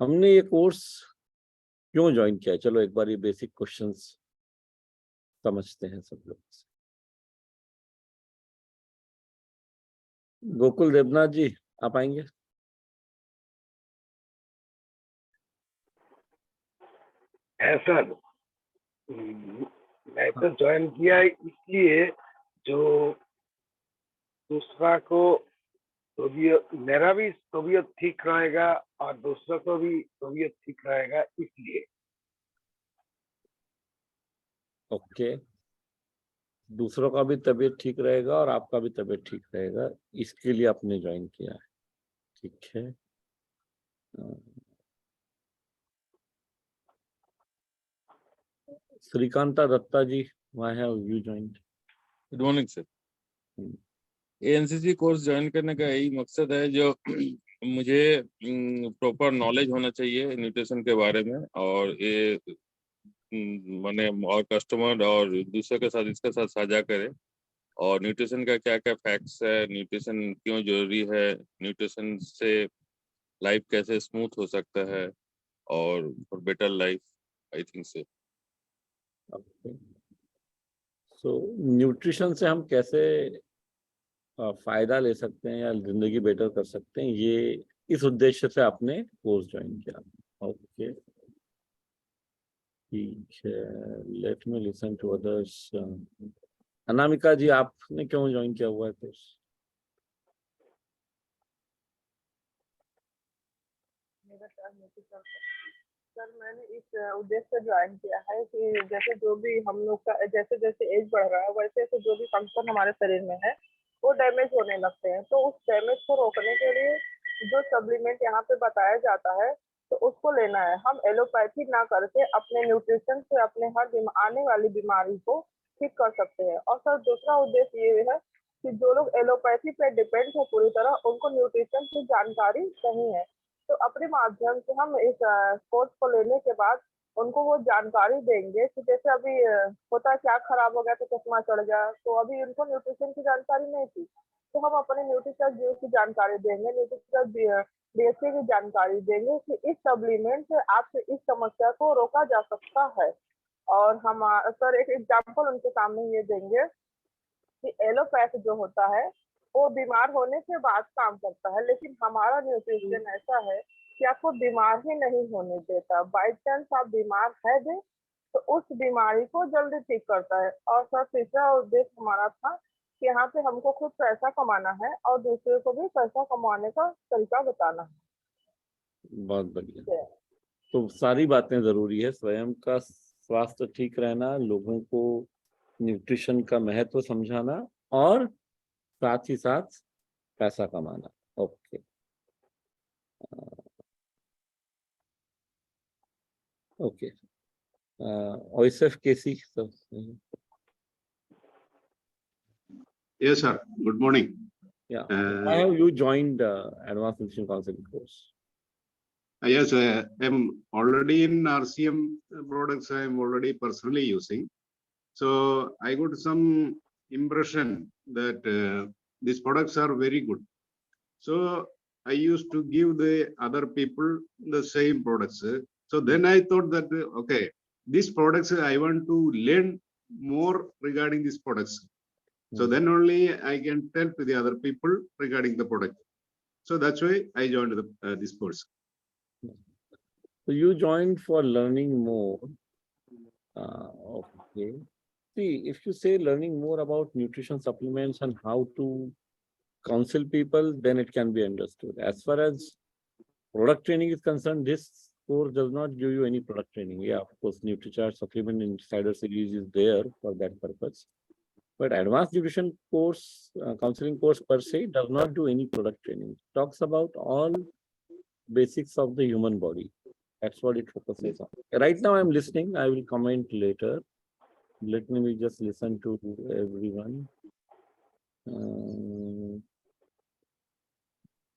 हमने ये कोर्स क्यों ज्वाइन किया है? चलो एक बार ये बेसिक क्वेश्चंस समझते हैं सब लोग। गोकुल देवनाथ जी, आप आएंगे? ऐसा मैं तो ज्वाइन किया इसलिए जो दूसरा को तबीयत, मेरा भी तबीयत ठीक रहेगा और दूसरों को भी तबीयत ठीक रहेगा, इसलिए। ओके, दूसरों का भी तबीयत ठीक रहेगा और आपका भी तबीयत ठीक रहेगा, इसके लिए आपने ज्वाइन किया है। ठीक है। Shrikanta Datta ji, why have you joined? Good morning sir. ANCC course join करने का यही मकसद है, जो मुझे प्रॉपर नॉलेज होना चाहिए न्यूट्रिशन के बारे में, और ये मैंने और कस्टमर और दूसरे के साथ इसके साथ साझा करें, और न्यूट्रिशन का क्या क्या फैक्ट्स है, न्यूट्रिशन क्यों जरूरी है, न्यूट्रिशन से लाइफ कैसे स्मूथ हो सकता है, और for better life, I think so. So nutrition से हम कैसे फायदा ले सकते हैं या जिंदगी बेटर कर सकते हैं, ये इस उद्देश्य से आपने कोर्स ज्वाइन किया। ओके, ठीक है। Let me listen to others. Anamika ji, आपने क्यों ज्वाइन किया हुआ है कोर्स? सर, मैंने इस उद्देश्य से ज्वाइन किया है कि जैसे जो भी हम लोग का जैसे जैसे एज बढ़ रहा है, वैसे वैसे जो भी फंक्शन हमारे शरीर में है वो डैमेज होने लगते हैं। तो उस डैमेज को रोकने के लिए जो सप्लीमेंट यहाँ पे बताया जाता है, तो उसको लेना है। हम एलोपैथी ना करके अपने न्यूट्रिशन से अपने हर आने वाली बीमारी को ठीक कर सकते हैं। और सर, दूसरा उद्देश्य ये है कि जो लोग एलोपैथी पे डिपेंड है पूरी तरह, उनको न्यूट्रिशन की जानकारी नहीं है। तो अपने माध्यम से हम इस कोर्स को लेने के बाद उनको वो जानकारी देंगे कि जैसे अभी होता है कि आँख खराब हो गया तो चश्मा चढ़ गया, तो अभी उनको न्यूट्रिशन की जानकारी नहीं थी, तो हम अपने न्यूट्रिशन जीव की जानकारी देंगे, न्यूट्रिशन बीएससी की जानकारी देंगे कि इस सप्लीमेंट से आपसे इस समस्या को रोका जा सकता है। और हम सर एक एग्जाम्पल उनके सामने ये देंगे कि एलोपैथ जो होता है वो बीमार होने के बाद काम करता है, लेकिन हमारा न्यूट्रिशन ऐसा है कि आपको बीमार ही नहीं होने देता। बाई चांस आप बीमार है भी तो उस बीमारी को जल्दी ठीक करता है। और सर, तीसरा उद्देश्य हमारा था कि यहाँ पे हमको खुद पैसा कमाना है और दूसरे को भी पैसा कमाने का तरीका बताना है। बहुत बढ़िया। तो सारी बातें जरूरी है, स्वयं का स्वास्थ्य ठीक रहना, लोगों को न्यूट्रिशन का महत्व समझाना, और साथ ही साथ पैसा कमाना। Okay, okay. OSF KC sir. Yes, sir. Good morning. Yeah. Why have you joined Advanced Nutrition Counseling course? Yes, I'm already in RCM products. I'm already personally using. So I got some impression that these products are very good. So I used to give the other people the same products. So then I thought that, okay, these products, I want to learn more regarding these products. So then only I can tell to the other people regarding the product. So that's why I joined this course. So you joined for learning more. Okay. See, if you say learning more about nutrition supplements and how to counsel people, then it can be understood. As far as product training is concerned, this course does not give you any product training. Yeah, of course, NutriChart Supplement Insider Series is there for that purpose. But Advanced Nutrition course, counseling course per se, does not do any product training. It talks about all basics of the human body. That's what it focuses on. Right now, I'm listening. I will comment later. Let me just listen to everyone.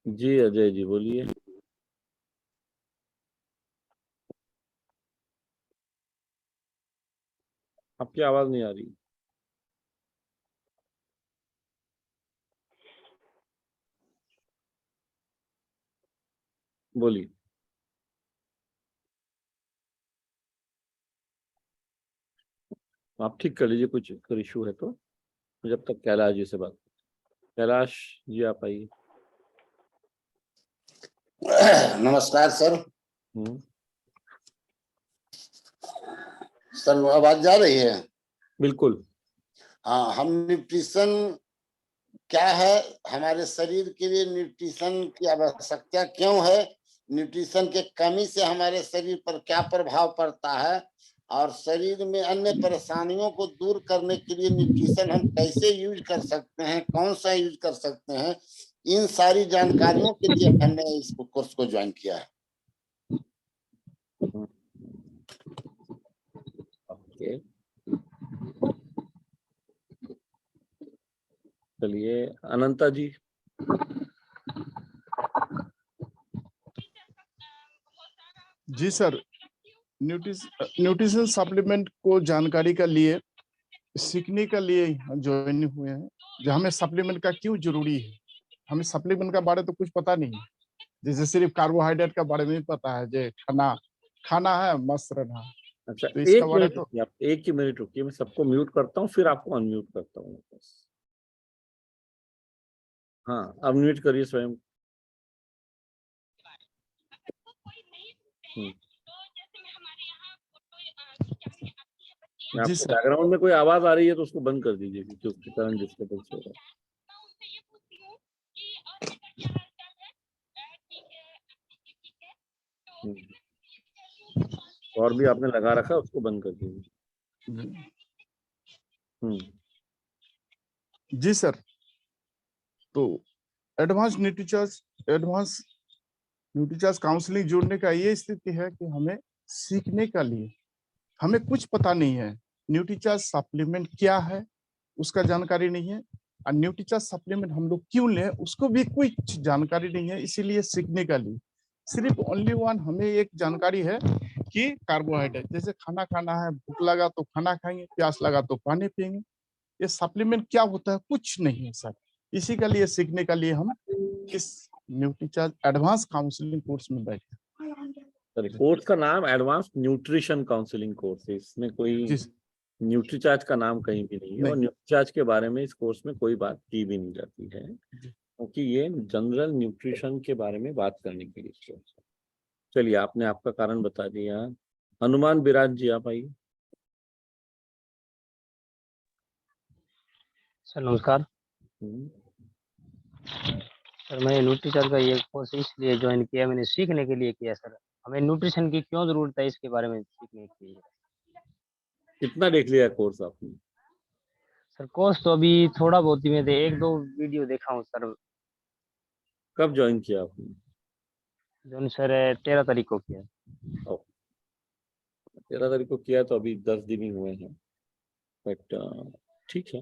जी अजय जी, बोलिए। आपकी आवाज नहीं आ रही, बोलिए। आप ठीक कर लीजिए, कुछ इशू है तो जब तक कैलाश जी से बात। कैलाश जी आप आइए। नमस्कार सर। हम्म, सर आवाज जा रही है? बिल्कुल। हाँ, हम न्यूट्रिशन क्या है, हमारे शरीर के लिए न्यूट्रिशन की आवश्यकता क्यों है, न्यूट्रिशन के कमी से हमारे शरीर पर क्या प्रभाव पड़ता है, और शरीर में अन्य परेशानियों को दूर करने के लिए न्यूट्रिशन हम कैसे यूज कर सकते हैं, कौन सा यूज कर सकते हैं, इन सारी जानकारियों के लिए हमने इस कोर्स को ज्वाइन किया है। ओके, चलिए अनंता जी। जी सर, न्यूट्रिशन सप्लीमेंट को जानकारी का लिए, सीखने के लिए ज्वाइन हुए हैं। जो हमें सप्लीमेंट का क्यों जरूरी है, हमें सप्लीमेंट का बारे तो कुछ पता नहीं है। जैसे सिर्फ कार्बोहाइड्रेट का बारे में ही पता है, जो खाना है मस्त रहना। अच्छा, तो इसका एक बारे मिनट तो रुकिए, आप एक ही मिनट रुकिए, मैं सबको म्यूट करता हूँ फिर आपको अनम्यूट करता हूँ वापस। हाँ, अब म्यूट करिए स्वयं। जी आपके सर। बैकग्राउंड में कोई आवाज आ रही है तो उसको बंद कर दीजिए, क्योंकि उसके कारण डिस्टर्बेंस हो रहा है। और भी आपने लगा रखा है, उसको बंद कर दीजिए। जी सर, तो एडवांस न्यूट्रीचार्ज काउंसलिंग जोड़ने का ये स्थिति है कि हमें सीखने का लिए हमें कुछ पता नहीं है। न्यूट्रीचार्ज सप्लीमेंट क्या है उसका जानकारी नहीं है, और न्यूट्रीचार्ज सप्लीमेंट हम लोग क्यों लें उसको भी कुछ जानकारी नहीं है। इसीलिए सीखने का लिए सिर्फ ओनली वन हमें एक जानकारी है कि कार्बोहाइड्रेट, जैसे खाना खाना है, भूख लगा तो खाना खाएंगे, प्यास लगा तो पानी पिएंगे। ये सप्लीमेंट क्या होता है, कुछ नहीं है सर। इसी के लिए सीखने के लिए हम इस न्यूट्रीचार्ज एडवांस काउंसलिंग कोर्स में बैठे। सर, कोर्स का नाम एडवांस न्यूट्रिशन काउंसलिंग कोर्स है, इसमें कोई न्यूट्रीचार्ज का नाम कहीं भी नहीं है, और न्यूट्रीचार्ज के बारे में इस कोर्स में कोई बात की भी नहीं जाती है, क्योंकि ये जनरल न्यूट्रिशन के बारे में बात करने के लिए कोर्स है। चलिए, आपने आपका कारण बता दिया। हनुमान विराज जी आप आइए। सर नमस्कार। सर मैंने न्यूट्रीचार्ज का ये कोर्स इसलिए ज्वाइन किया, मैंने सीखने के लिए किया सर। हमें न्यूट्रिशन की क्यों जरूरत है इसके बारे में सीखने के लिए। कितना देख लिया कोर्स आपने? सर कोर्स तो अभी थोड़ा बहुत ही मैं एक दो वीडियो देखा हूँ सर। कब ज्वाइन किया आपने? जो सर 13 तारीख को किया। 13 तारीख को किया तो अभी 10 दिन ही हुए हैं, बट ठीक है।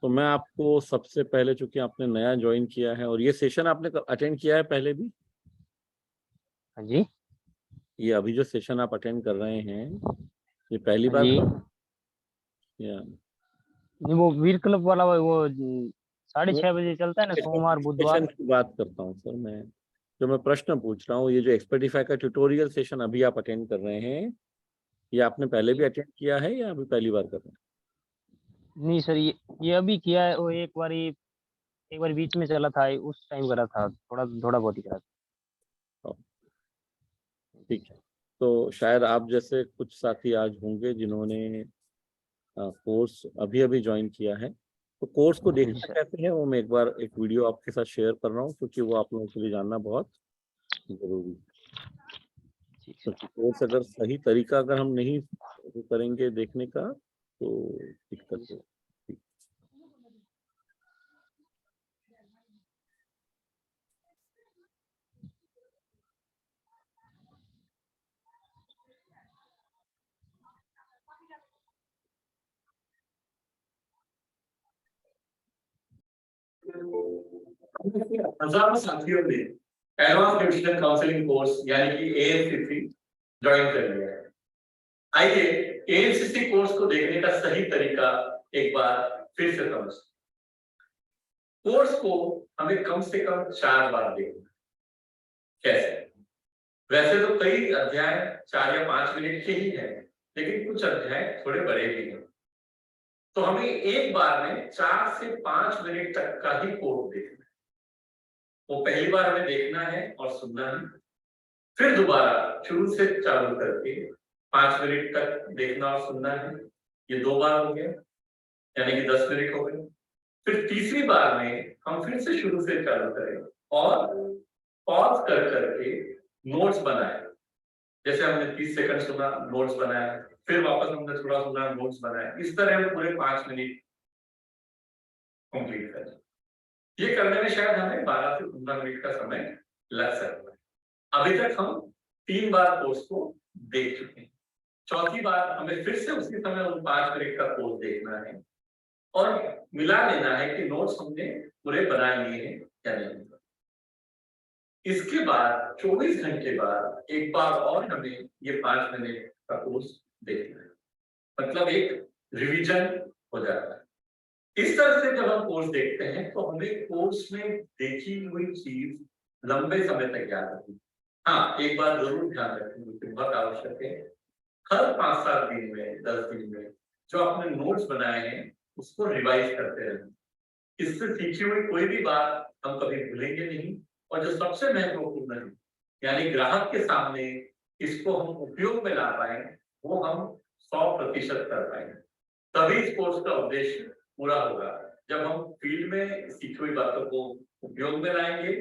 तो मैं आपको सबसे पहले, चूंकि आपने नया ज्वाइन किया है और ये सेशन आपने अटेंड किया है पहले भी? हाँ जी। ये अभी जो सेशन आप अटेंड कर रहे हैं, ये पहली हाँ बार? जी। या नहीं, वो वीर क्लब वाला वो 6:30 बजे चलता है ना, सोमवार बुधवार। सेशन की बात करता हूँ सर मैं, जो मैं प्रश्न पूछ रहा हूँ, ये जो एक्सपर्टिफाई का ट्यूटोरियल सेशन अभी आप अटेंड कर रहे हैं, ये आपने पहले भी अटेंड किया है या अभी पहली बार कर रहे हैं? नहीं सर, ये अभी किया है। वो एक बार बीच में चला था, उस टाइम करा था, थोड़ा बहुत ही करा था। ठीक है, तो शायद आप जैसे कुछ साथी आज होंगे जिन्होंने कोर्स अभी अभी ज्वाइन किया है। तो कोर्स को देखना कैसे है, वो मैं एक बार एक वीडियो आपके साथ शेयर कर रहा हूँ, क्योंकि वो आप लोगों के लिए जानना बहुत जरूरी है। क्योंकि कोर्स अगर सही तरीका अगर हम नहीं करेंगे देखने का तो दिक्कत है। हजारों साथियों ने एडवांस न्यूट्रिशन काउंसलिंग कोर्स यानी कि एएनसीसी ज्वाइन कर लिया है। आइए एएनसीसी कोर्स को देखने का सही तरीका एक बार फिर से समझते। कोर्स को हमें कम से कम 4 बार देखना। कैसे? वैसे तो कई अध्याय 4 या 5 मिनट के ही हैं, लेकिन कुछ अध्याय थोड़े बड़े भी हैं। तो हमें एक बार में 4 से 5 मिनट तक का ही कोर्स देखना है। वो पहली बार हमें देखना है और सुनना है, फिर दोबारा शुरू से चालू करके 5 मिनट तक देखना और सुनना है। ये 2 बार हो गया, यानी कि 10 मिनट हो गए। फिर तीसरी बार में हम फिर से शुरू से चालू करें और पॉज कर करके नोट्स बनाए। जैसे हमने 30 सेकंड सुना, नोट्स बनाया, फिर वापस हमने थोड़ा सुना, नोट्स बनाया। इस तरह हम पूरे 5 मिनट कंप्लीट करें। ये करने में शायद हमें 12 से 15 मिनट का समय लग सकता है। अभी तक हम 3 बार कोर्स को देख चुके हैं। चौथी बार हमें फिर से उसी समय उन 5 मिनट का कोर्स देखना है और मिला लेना है कि नोट्स हमने पूरे बना लिए हैं या नहीं। इसके बाद 24 घंटे बाद एक बार और हमें ये 5 मिनट का कोर्स देखना है, मतलब एक रिवीजन हो जाता है। इस तरह से जब हम कोर्स देखते हैं तो हमें कोर्स में देखी हुई चीज लंबे समय तक याद रहती है। हाँ, एक बात जरूर ध्यान रखें, बहुत आवश्यक है, हर 5-7 दिन में, 10 दिन में जो आपने नोट्स बनाए हैं उसको रिवाइज करते रहें। इससे सीखी हुई कोई भी बात हम कभी भूलेंगे नहीं, और जो सबसे महत्वपूर्ण है, यानी ग्राहक के सामने इसको हम उपयोग में ला पाए, वो हम 100% कर पाएंगे। तभी इस कोर्स का उद्देश्य पूरा होगा, जब हम फील्ड में सीखी हुई बातों को उपयोग में लाएंगे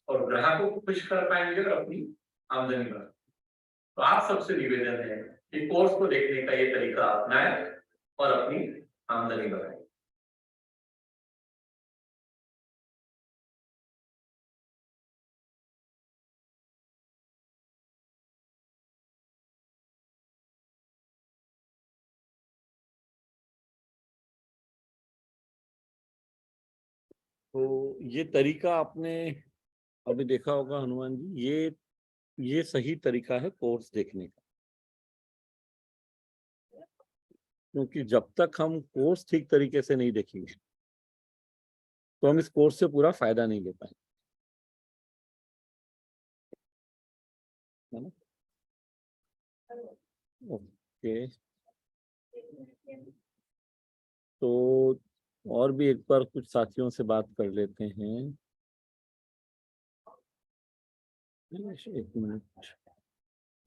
और ग्राहकों को खुश कर पाएंगे और अपनी आमदनी बढ़ाएंगे। तो आप सबसे निवेदन है कि कोर्स को देखने का ये तरीका अपनाएं और अपनी आमदनी बढ़ाएं। तो ये तरीका आपने अभी देखा होगा हनुमान जी, ये सही तरीका है कोर्स देखने का, क्योंकि जब तक हम कोर्स ठीक तरीके से नहीं देखेंगे तो हम इस कोर्स से पूरा फायदा नहीं ले पाएंगे, है ना? ओके, तो और भी एक बार कुछ साथियों से बात कर लेते हैं। एक मिनट,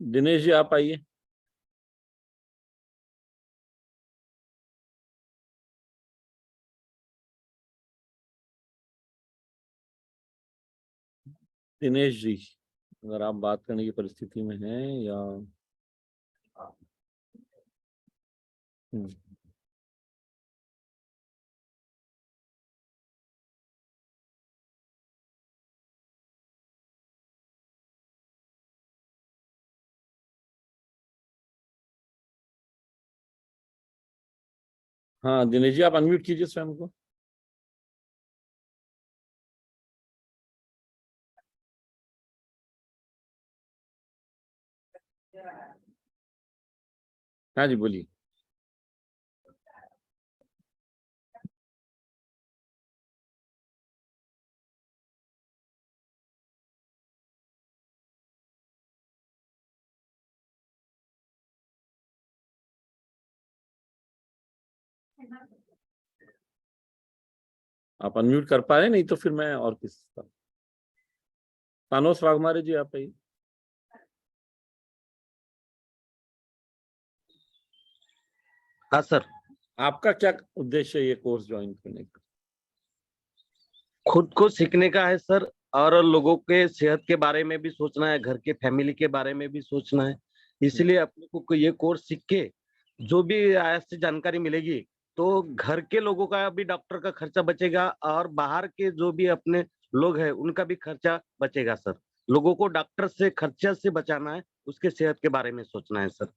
दिनेश जी आप आइए। दिनेश जी, अगर आप बात करने की परिस्थिति में हैं या हाँ दिनेश जी, आप अनम्यूट कीजिए स्वयं को। हाँ जी बोलिए। आप अनम्यूट कर पा रहे हैं, नहीं तो फिर मैं और किस तानोस वाघमारे जी आप आइए। हाँ सर, आपका क्या उद्देश्य है ये कोर्स ज्वाइन करने का? खुद को सीखने का है सर, और लोगों के सेहत के बारे में भी सोचना है, घर के फैमिली के बारे में भी सोचना है। इसलिए अपने को ये कोर्स सीख के जो भी ऐसी जानकारी मिलेगी तो घर के लोगों का भी डॉक्टर का खर्चा बचेगा, और बाहर के जो भी अपने लोग हैं उनका भी खर्चा बचेगा सर। लोगों को डॉक्टर से खर्चा से बचाना है, उसके सेहत के बारे में सोचना है सर।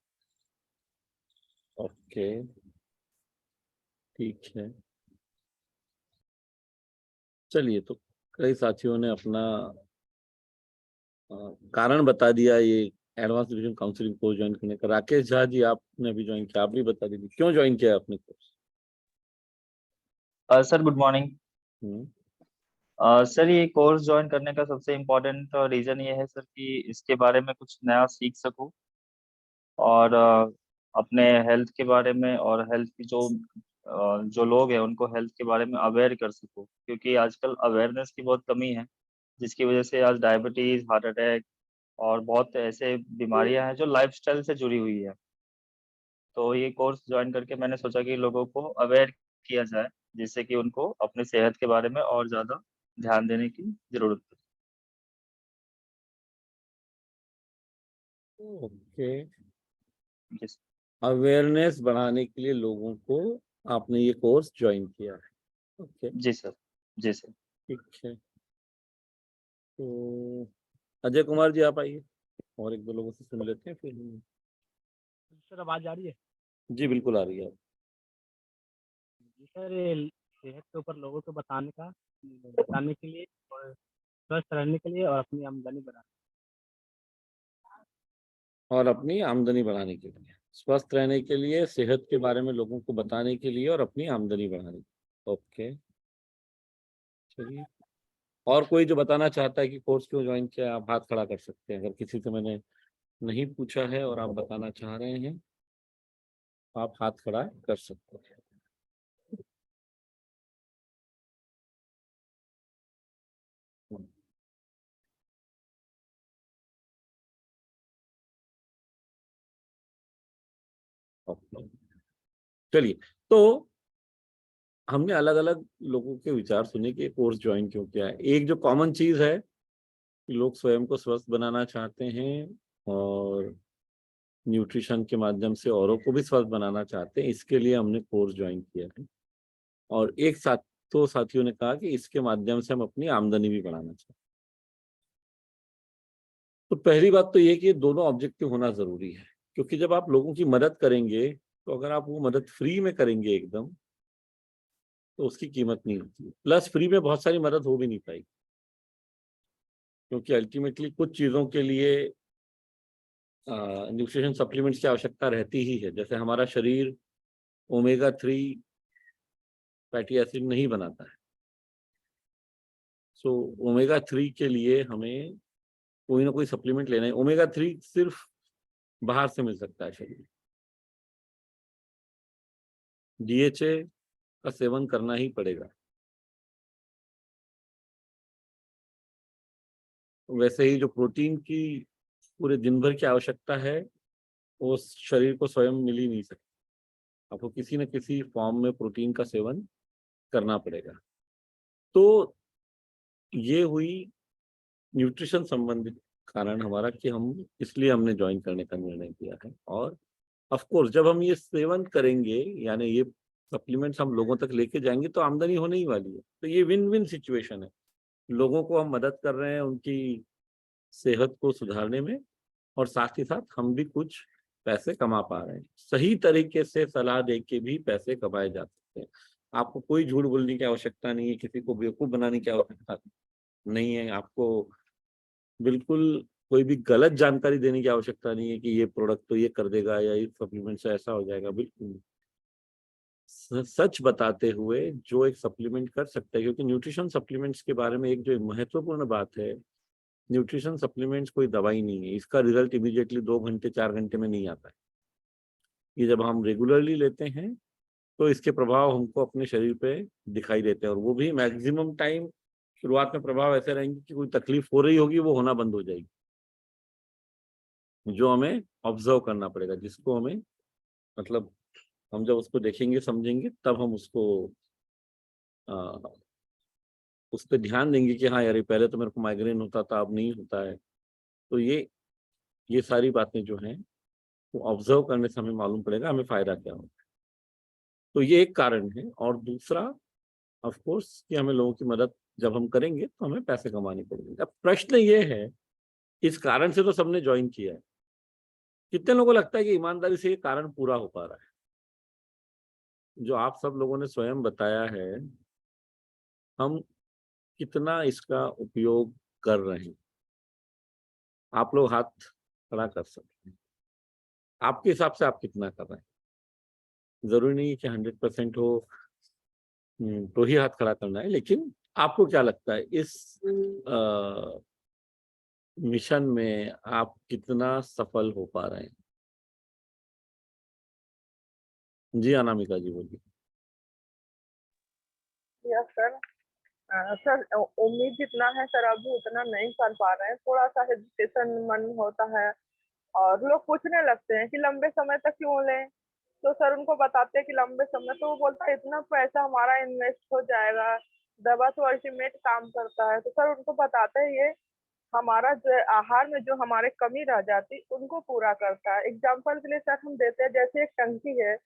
ओके, ठीक है, चलिए। तो कई साथियों ने अपना कारण बता दिया ये advance revision counselling course join करने का। राकेश झा जी, आपने अभी ज्वाइन किया, आप भी बता दीजिए क्यों ज्वाइन किया आपने course? Sir good morning. Sir ये कोर्स ज्वाइन करने का सबसे इम्पोर्टेंट रीज़न ये है सर कि इसके बारे में कुछ नया सीख सकूं, और अपने हेल्थ के बारे में और हेल्थ की जो जो लोग हैं उनको हेल्थ के बारे में अवेयर कर सको, क्योंकि आजकल अवेयरनेस की बहुत कमी है, जिसकी वजह से आज डायबिटीज, हार्ट अटैक और बहुत ऐसे बीमारियां हैं जो लाइफस्टाइल से जुड़ी हुई है। तो ये कोर्स ज्वाइन करके मैंने सोचा कि लोगों को अवेयर किया जाए, जिससे कि उनको अपनी सेहत के बारे में और ज्यादा ध्यान देने की जरूरत है। ओके, जी सर। अवेयरनेस बढ़ाने के लिए लोगों को आपने ये कोर्स ज्वाइन किया है। ओके, जी सर। जी सर। ठीक है। तो अजय कुमार जी आप आइए, और एक दो लोगों से सुन लेते हैं फिर सर आवाज आ रही है? जी बिल्कुल आ रही है। जी सर, ये सेहत के ऊपर लोगों को बताने के लिए और स्वस्थ रहने के लिए और अपनी आमदनी बढ़ाने। और अपनी आमदनी बढ़ाने के लिए, स्वस्थ रहने के लिए, सेहत के बारे में लोगों को बताने के लिए और अपनी आमदनी बढ़ाने के लिए। ओके, चलिए। और कोई जो बताना चाहता है कि कोर्स क्यों ज्वाइन किया, आप हाथ खड़ा कर सकते हैं। अगर किसी से मैंने नहीं पूछा है और आप बताना चाह रहे हैं, आप हाथ खड़ा कर सकते हैं। ओके, चलिए। तो हमने अलग अलग लोगों के विचार सुने कि कोर्स ज्वाइन क्यों किया है। एक जो कॉमन चीज है कि लोग स्वयं को स्वस्थ बनाना चाहते हैं और न्यूट्रिशन के माध्यम से औरों को भी स्वस्थ बनाना चाहते हैं, इसके लिए हमने कोर्स ज्वाइन किया है। और एक साथ तो साथियों ने कहा कि इसके माध्यम से हम अपनी आमदनी भी बढ़ाना चाहते हैं। तो पहली बात तो ये कि ये दोनों ऑब्जेक्टिव होना जरूरी है, क्योंकि जब आप लोगों की मदद करेंगे तो अगर आप वो मदद फ्री में करेंगे एकदम, तो उसकी कीमत नहीं होती। प्लस फ्री में बहुत सारी मदद हो भी नहीं पाएगी, क्योंकि अल्टीमेटली कुछ चीजों के लिए न्यूट्रिशन सप्लीमेंट्स की आवश्यकता रहती ही है। जैसे हमारा शरीर ओमेगा 3 फैटी एसिड नहीं बनाता है, सो ओमेगा 3 के लिए हमें कोई ना कोई सप्लीमेंट लेना है। ओमेगा 3 सिर्फ बाहर से मिल सकता है शरीर, डीएचए का सेवन करना ही पड़ेगा। वैसे ही जो प्रोटीन की पूरे दिन भर की आवश्यकता है, वो शरीर को स्वयं मिल ही नहीं सकती। आपको किसी न किसी फॉर्म में प्रोटीन का सेवन करना पड़ेगा। तो ये हुई न्यूट्रिशन संबंधित कारण हमारा कि हम इसलिए हमने ज्वाइन करने का निर्णय किया है। और ऑफ कोर्स जब हम ये सेवन करेंगे, यानी ये सप्लीमेंट्स हम लोगों तक लेके जाएंगे, तो आमदनी होने ही वाली है। तो ये विन विन सिचुएशन है। लोगों को हम मदद कर रहे हैं उनकी सेहत को सुधारने में, और साथ ही साथ हम भी कुछ पैसे कमा पा रहे हैं। सही तरीके से सलाह दे के भी पैसे कमाए जा सकते हैं। आपको कोई झूठ बोलने की आवश्यकता नहीं है, किसी को बेवकूफ बनाने की आवश्यकता नहीं है। आपको बिल्कुल कोई भी गलत जानकारी देने की आवश्यकता नहीं है कि ये प्रोडक्ट तो ये कर देगा या ये सप्लीमेंट से ऐसा हो जाएगा। बिल्कुल नहीं। सच बताते हुए जो एक सप्लीमेंट कर सकता है, क्योंकि न्यूट्रिशन सप्लीमेंट्स के बारे में एक जो महत्वपूर्ण बात है, न्यूट्रिशन सप्लीमेंट्स कोई दवाई नहीं है। इसका रिजल्ट इमीडिएटली 2 घंटे 4 घंटे में नहीं आता है। ये जब हम रेगुलरली लेते हैं तो इसके प्रभाव हमको अपने शरीर पे दिखाई देते हैं, और वो भी मैक्सिमम टाइम शुरुआत में प्रभाव ऐसे रहेंगे कि कोई तकलीफ हो रही होगी, वो होना बंद हो जाएगी, जो हमें ऑब्जर्व करना पड़ेगा, जिसको हमें मतलब हम जब उसको देखेंगे समझेंगे तब हम उसको उस पर ध्यान देंगे कि हाँ यार, ये पहले तो मेरे को माइग्रेन होता था, अब नहीं होता है। तो ये सारी बातें जो हैं वो ऑब्जर्व करने से हमें मालूम पड़ेगा हमें फायदा क्या होगा। तो ये एक कारण है। और दूसरा ऑफ कोर्स कि हमें लोगों की मदद जब हम करेंगे तो हमें पैसे कमाने पड़ेंगे। अब प्रश्न ये है, इस कारण से तो सबने ज्वाइन किया है, कितने लोगों को लगता है कि ईमानदारी से ये कारण पूरा हो पा रहा है? जो आप सब लोगों ने स्वयं बताया है, हम कितना इसका उपयोग कर रहे हैं? आप लोग हाथ खड़ा कर सकते हैं। आपके हिसाब से आप कितना कर रहे हैं? जरूरी नहीं है कि 100% हो तो ही हाथ खड़ा करना है, लेकिन आपको क्या लगता है इस मिशन में आप कितना सफल हो पा रहे हैं? जी अनामिका जी बोलिए। Yes sir. सर उम्मीद जितना है सर अभी उतना नहीं कर पा रहे हैं, थोड़ा सा हेजिटेशन मन होता है और लोग पूछने लगते हैं कि लंबे समय तक क्यों लें, तो सर उनको बताते हैं कि लंबे समय, तो वो बोलता है इतना पैसा हमारा इन्वेस्ट हो जाएगा, दवा तो अल्टीमेट काम करता है, तो सर उनको बताते हैं ये हमारा जो आहार में जो हमारे कमी रह जाती उनको पूरा करता है। एग्जाम्पल के लिए सर हम देते हैं जैसे एक टंकी है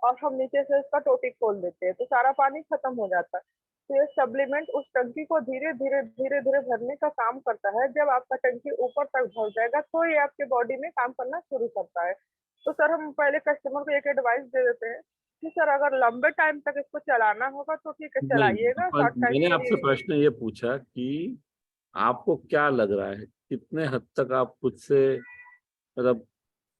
और हम नीचे से उसका टोटी खोल देते हैं तो सारा पानी खत्म हो जाता है, तो ये सप्लीमेंट उस टंकी को धीरे धीरे भरने का काम करता है। जब आपका टंकी ऊपर तक भर जाएगा तो ये आपके बॉडी में काम करना शुरू करता है। तो सर हम पहले कस्टमर को एक एडवाइस दे देते हैं कि सर अगर लंबे टाइम तक इसको चलाना होगा तो ठीक है नहीं, चलाइएगा, पर शॉर्ट टाइम मैंने के आपसे लिए प्रश्न ये पूछा कि आपको क्या लग रहा है, कितने हद तक आप खुद से, मतलब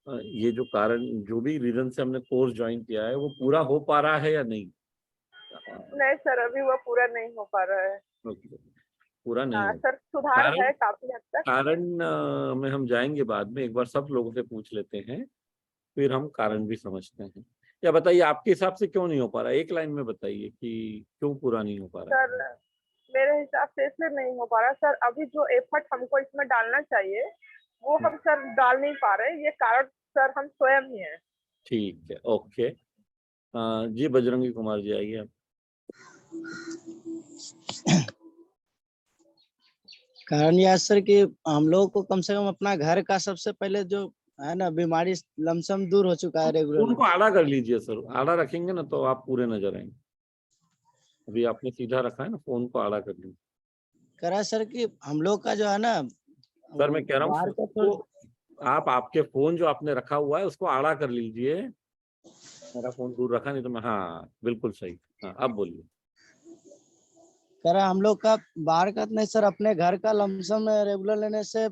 ये जो कारण, जो भी रीजन से हमने कोर्स ज्वाइन किया है, वो पूरा हो पा रहा है या नहीं? नहीं सर अभी वो पूरा नहीं हो पा रहा है। ओके, पूरा नहीं हो। सर सुधार कारण है काफी हद तक। कारण में हम जाएंगे बाद में, एक बार सब लोगों से पूछ लेते हैं, फिर हम कारण भी समझते हैं। या बताइए आपके हिसाब से क्यों नहीं हो पा रहा है, एक लाइन में बताइए कि क्यों पूरा नहीं हो पा रहा है। सर मेरे हिसाब से इसलिए नहीं हो पा रहा सर, अभी जो एफर्ट हमको इसमें डालना चाहिए वो हम सर डाल नहीं पा रहे, ये कारण सर हम स्वयं ही हैं। ठीक है, ओके। जी बजरंगी कुमार जी आइए आप। कारण यह है सर कि हम लोगों को कम से कम अपना घर का सबसे पहले जो है ना बीमारी लमसम दूर हो चुका है रेगुलर। उनको आड़ा कर लीजिए सर, आड़ा रखेंगे ना तो आप पूरे नजर आएंगे। अभी आपने सीधा रखा है ना, फोन को आड़ा कर लीजिए। करा सर कि हम लोग का जो है ना सर मैं कह रहा बाहर हूँ का तो आप आपके फोन जो आपने रखा हुआ है उसको आड़ा कर लीजिए। मेरा फोन दूर रखा, नहीं तो मैं, हाँ बिल्कुल सही। हाँ अब बोलिए। करा हम लोग का बाहर का नहीं सर, अपने घर का लमसम रेगुलर लेने से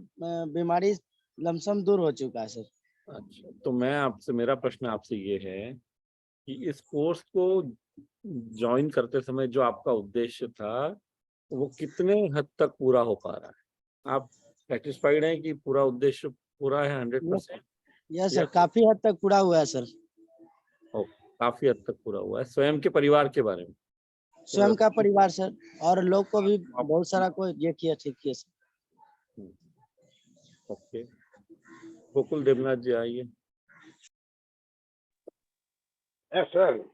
बीमारी लमसम दूर हो चुका है सर। अच्छा, तो मैं आपसे, मेरा प्रश्न आपसे ये है कि इस कोर्स को ज्वाइन करते समय जो आपका उद्देश्य था वो कितने हद तक पूरा हो पा रहा है? आप सेटिस्फाइड हैं कि पूरा उद्देश्य पूरा है 100%? यस सर, काफी हद तक पूरा हुआ है सर। काफी हद तक पूरा हुआ है। स्वयं के परिवार के बारे में? स्वयं का परिवार सर, और लोग को भी बहुत सारा को ये किया, ठीक किया सर। ओके, गोकुल देवनाथ जी आइए। सर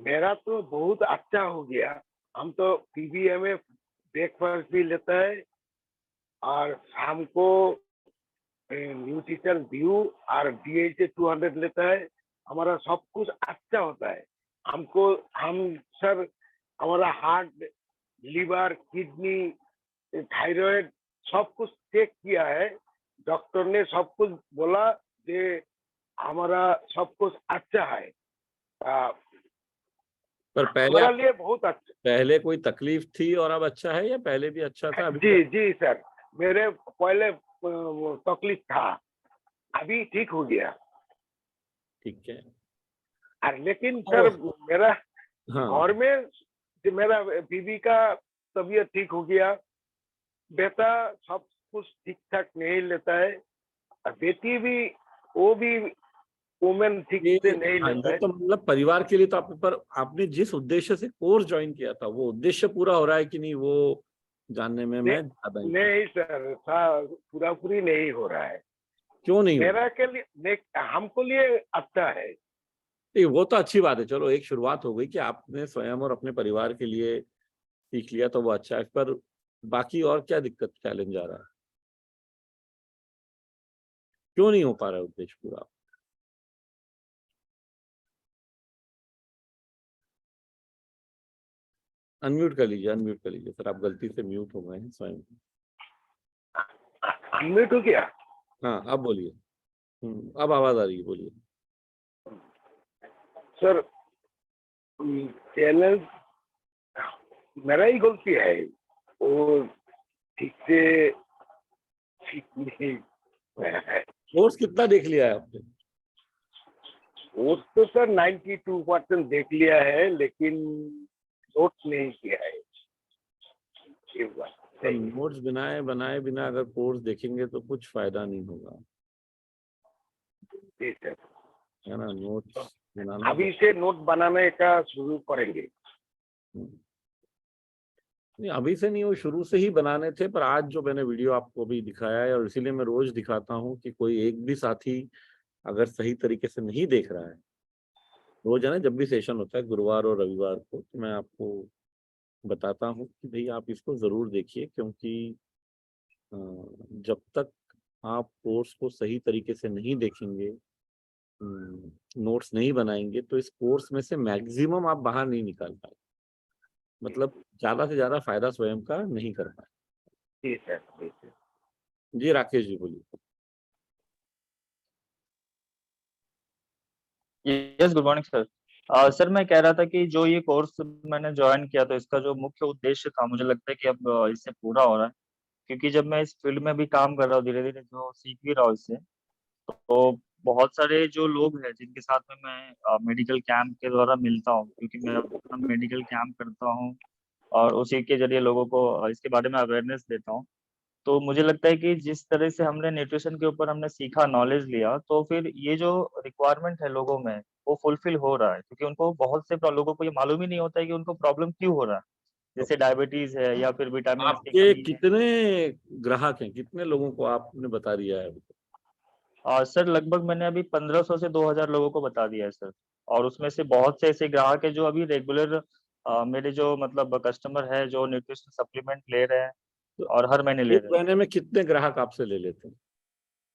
मेरा तो बहुत अच्छा हो गया। हम तो पीबीएम में ब्रेकफास्ट भी लेता है और शाम को न्यूट्रिशन व्यू और DHA 200 लेता है। हमारा सब कुछ अच्छा होता है। हम सर हमारा हार्ट, लीवर, किडनी, थायराइड सब कुछ चेक किया है। डॉक्टर ने सब कुछ बोला कि हमारा सब कुछ अच्छा है। पर हमारा लिए बहुत अच्छा। पहले कोई तकलीफ थी और अब अच्छा है, या पहले भी अच्छा था? अभी जी जी सर, मेरे पहले तकलीफ था, अभी ठीक हो गया। ठीक है। लेकिन सर मेरा घर में मेरा बीवी का तबीयत ठीक हो गया, बेटा सब कुछ ठीक ठाक नहीं लेता है, बेटी भी, वो भी वुमेन ठीक से नहीं लेता है। तो मतलब परिवार के लिए तो आप, पर आपने जिस उद्देश्य से कोर्स ज्वाइन किया था वो उद्देश्य पूरा हो रहा है कि नहीं, वो जानने में मैं ज्यादा नहीं सर, पूरा पूरी नहीं हो रहा है। क्यों नहीं? मेरा के लिए, हमको लिए अच्छा है। नहीं, वो तो अच्छी बात है, चलो एक शुरुआत हो गई कि आपने स्वयं और अपने परिवार के लिए सीख लिया, तो वो अच्छा है। पर बाकी और क्या दिक्कत, चैलेंज आ रहा है? क्यों नहीं हो पा रहा है उद्देश्य पूरा? अनम्यूट कर लीजिए सर, आप गलती से म्यूट हो गए हैं स्वयं। अनम्यूट हो गया? हाँ अब बोलिए। अब आवाज आ रही है, बोलिए। सर चैनल मेरा ही गलती है, वो ठीक से ठीक नहीं है। कोर्स कितना देख लिया है आपने? कोर्स तो सर 92% देख लिया है, लेकिन नोट्स नहीं किया है। नोट्स बनाए बिना अगर कोर्स देखेंगे तो कुछ फायदा नहीं होगा, है ना? नोट्स बनाना, अभी से नोट बनाने का शुरू करेंगे। नहीं अभी से नहीं, वो शुरू से ही बनाने थे, पर आज जो मैंने वीडियो आपको भी दिखाया है, और इसीलिए मैं रोज दिखाता हूँ कि कोई एक भी साथी अगर सही तरीके से नहीं देख रहा है, रोज है ना, जब भी सेशन होता है गुरुवार और रविवार को, तो मैं आपको बताता हूँ कि भाई आप इसको जरूर देखिए, क्योंकि जब तक आप कोर्स को सही तरीके से नहीं देखेंगे, नोट्स नहीं बनाएंगे, तो इस कोर्स में से मैक्सिमम आप बाहर नहीं निकाल पाए, मतलब ज्यादा से ज्यादा फायदा स्वयं का नहीं कर पाए। जी सर, जी सर। जी राकेश जी बोलिए। Yes, good morning sir. Sir मैं कह रहा था कि जो ये कोर्स मैंने ज्वाइन किया, तो इसका जो मुख्य उद्देश्य था, मुझे लगता है कि अब इससे पूरा हो रहा है, क्योंकि जब मैं इस फील्ड में भी काम कर रहा हूँ, धीरे धीरे जो सीख भी रहा हूँ इससे, तो बहुत सारे जो लोग हैं जिनके साथ में मैं मेडिकल कैंप के द्वारा मिलता हूँ, क्योंकि मैं अपना मेडिकल कैंप करता हूँ और उसी के जरिए लोगों को इसके बारे में अवेयरनेस देता हूँ। तो मुझे लगता है कि जिस तरह से हमने न्यूट्रिशन के ऊपर हमने सीखा, नॉलेज लिया, तो फिर ये जो रिक्वायरमेंट है लोगों में, वो फुलफिल हो रहा है, क्योंकि उनको बहुत से लोगों को ये मालूम ही नहीं होता है कि उनको प्रॉब्लम क्यों हो रहा है, जैसे डायबिटीज है या फिर विटामिन की आपके कमी है। कितने ग्राहक हैं, कितने लोगों को आपने बता दिया है? सर लगभग मैंने अभी 1500 से 2000 लोगों को बता दिया है सर, और उसमें से बहुत से ऐसे ग्राहक है जो अभी रेगुलर मेरे जो मतलब कस्टमर है, जो न्यूट्रिशन सप्लीमेंट ले रहे हैं तो और हर महीने ले एक रहे हैं। महीने में कितने ग्राहक आपसे ले लेते हैं?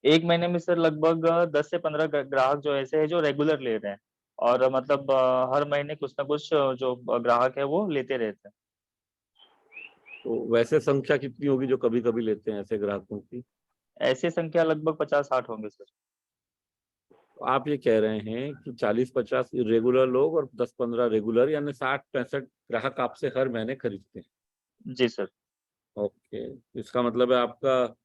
एक महीने में सर लगभग 10 से 15 ग्राहक जो ऐसे हैं जो रेगुलर ले रहे हैं, और मतलब हर महीने कुछ ना कुछ जो ग्राहक है वो लेते रहते हैं। तो वैसे संख्या कितनी होगी जो कभी कभी लेते हैं ऐसे ग्राहकों की? ऐसी संख्या लगभग 50-60 होंगे सर। तो आप ये कह रहे हैं कि 40-50 इरेगुलर लोग और 10-15 रेगुलर, यानी 60-65 ग्राहक आपसे हर महीने खरीदते हैं। जी सर। ओके, इसका मतलब है आपका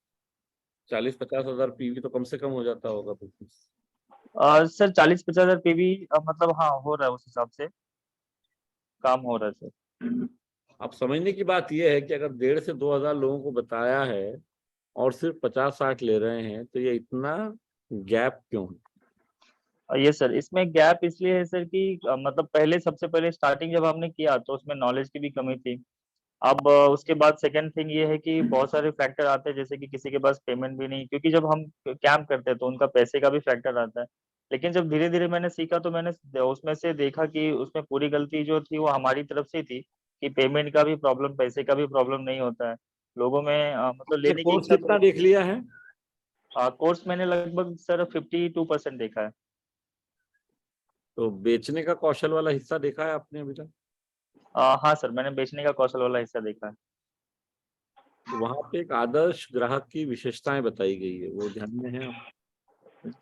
40-50 हजार पीवी तो कम से कम हो जाता होगा बिजनेस। सर 40-50 हजार पीवी मतलब हाँ हो रहा है, उस हिसाब से काम हो रहा है सर। अब समझने की बात यह है कि अगर 1,500 से 2,000 लोगों को बताया है और सिर्फ 50-60 ले रहे हैं, तो ये इतना गैप क्यों है? ये सर इसमें गैप इसलिए है सर कि मतलब पहले सबसे पहले स्टार्टिंग जब हमने किया तो उसमें नॉलेज की भी कमी थी। अब उसके बाद सेकंड थिंग ये है कि बहुत सारे फैक्टर आते हैं, जैसे कि किसी के पास पेमेंट भी नहीं, क्योंकि जब हम कैंप करते हैं तो उनका पैसे का भी फैक्टर आता है। लेकिन जब धीरे धीरे मैंने सीखा तो मैंने उसमें से देखा कि उसमें पूरी गलती जो थी वो हमारी तरफ से थी, कि पेमेंट का भी प्रॉब्लम, पैसे का भी प्रॉब्लम नहीं होता है लोगों में, मतलब आपने लेने की कोर्स इच्छा कितना तो। देख लिया है? कोर्स मैंने लगभग सर 52% देखा है। तो बेचने का कौशल वाला हिस्सा देखा है आपने अभी तक? हाँ सर, मैंने बेचने का कौशल वाला हिस्सा देखा है। तो वहां पे एक आदर्श ग्राहक की विशेषताएं बताई गई है, वो ध्यान में है?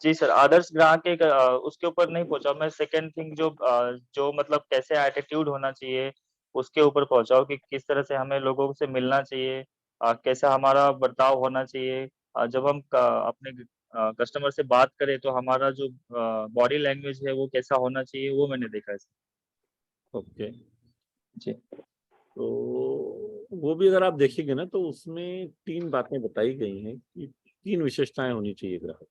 जी सर, आदर्श ग्राहक के उसके ऊपर नहीं पहुंचा मैं। सेकंड थिंग जो मतलब कैसे एटीट्यूड होना चाहिए, उसके ऊपर पहुंचा हूं कि किस तरह से हमें लोगों से मिलना चाहिए, कैसा हमारा बर्ताव होना चाहिए, जब हम अपने कस्टमर से बात करें तो हमारा जो बॉडी लैंग्वेज है वो कैसा होना चाहिए, वो मैंने देखा है सर। ओके, जी। तो वो भी अगर आप देखेंगे ना, तो उसमें 3 बातें बताई गई हैं कि 3 विशेषताएं होनी चाहिए ग्राहक।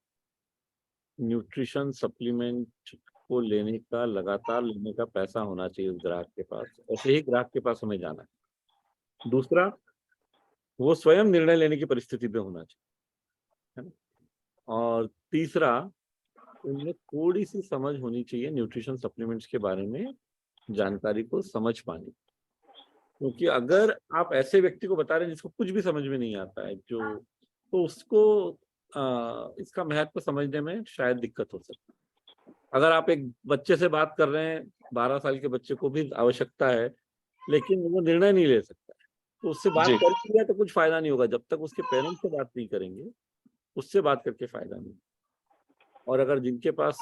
न्यूट्रिशन सप्लीमेंट को लेने का, लगातार लेने का पैसा होना चाहिए उस ग्राहक के पास, ऐसे ही ग्राहक के पास हमें जाना है। दूसरा, वो स्वयं निर्णय लेने की परिस्थिति पे होना चाहिए, है ना? और तीसरा, उनमें थोड़ी सी समझ होनी चाहिए न्यूट्रिशन सप्लीमेंट्स के बारे में, जानकारी को समझ पानी। क्योंकि अगर आप ऐसे व्यक्ति को बता रहे हैं जिसको कुछ भी समझ में नहीं आता है, जो, तो उसको इसका महत्व समझने में शायद दिक्कत हो सकती है। अगर आप एक बच्चे से बात कर रहे हैं, 12 साल के बच्चे को भी आवश्यकता है, लेकिन वो निर्णय नहीं ले सकता है, तो उससे बात जी। कर लिया तो कुछ फायदा नहीं होगा जब तक उसके पेरेंट्स से बात नहीं करेंगे, उससे बात करके फायदा नहीं। और अगर जिनके पास,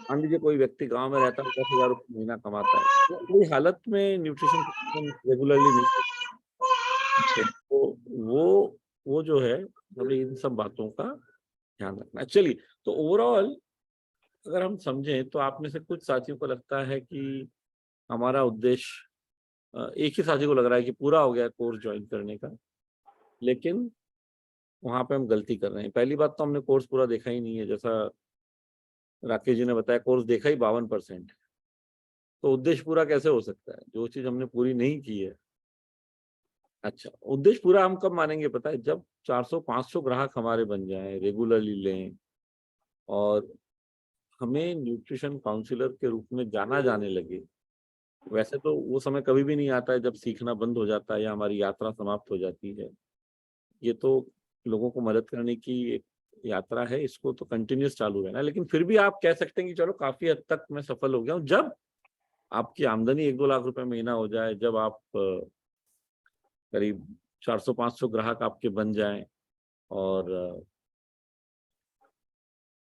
मान लीजिए कोई व्यक्ति गांव में रहता है, 10,000 रुपये महीना कमाता है, तो कोई हालत में न्यूट्रिशन रेगुलरली नहीं करता, जी। तो वो जो है, हमें इन सब बातों का ध्यान रखना है। चलिए, तो ओवरऑल अगर हम समझें, तो आप में से कुछ साथियों को लगता है कि हमारा उद्देश्य, एक ही साथी को लग रहा है कि पूरा हो गया कोर्स ज्वाइन करने का, लेकिन वहां पे हम गलती कर रहे हैं। पहली बात तो हमने कोर्स पूरा देखा ही नहीं है, जैसा राकेश जी ने बताया, कोर्स देखा ही 52%। तो उद्देश्य पूरा कैसे हो सकता है जो चीज हमने पूरी नहीं की है? अच्छा, उद्देश्य पूरा हम कब मानेंगे पता है? जब 400-500 ग्राहक हमारे बन जाएं, रेगुलरली लें, और हमें न्यूट्रिशन काउंसलर के रूप में जाना जाने लगे। वैसे तो वो समय कभी भी नहीं आता है जब सीखना बंद हो जाता है या हमारी यात्रा समाप्त हो जाती है। ये तो लोगों को मदद करने की एक यात्रा है, इसको तो कंटिन्यूस चालू रहना है। लेकिन फिर भी आप कह सकते हैं कि चलो काफी हद तक मैं सफल हो गया हूँ, जब आपकी आमदनी 1-2 लाख रुपए महीना हो जाए, जब आप करीब 400-500 ग्राहक आपके बन जाएं, और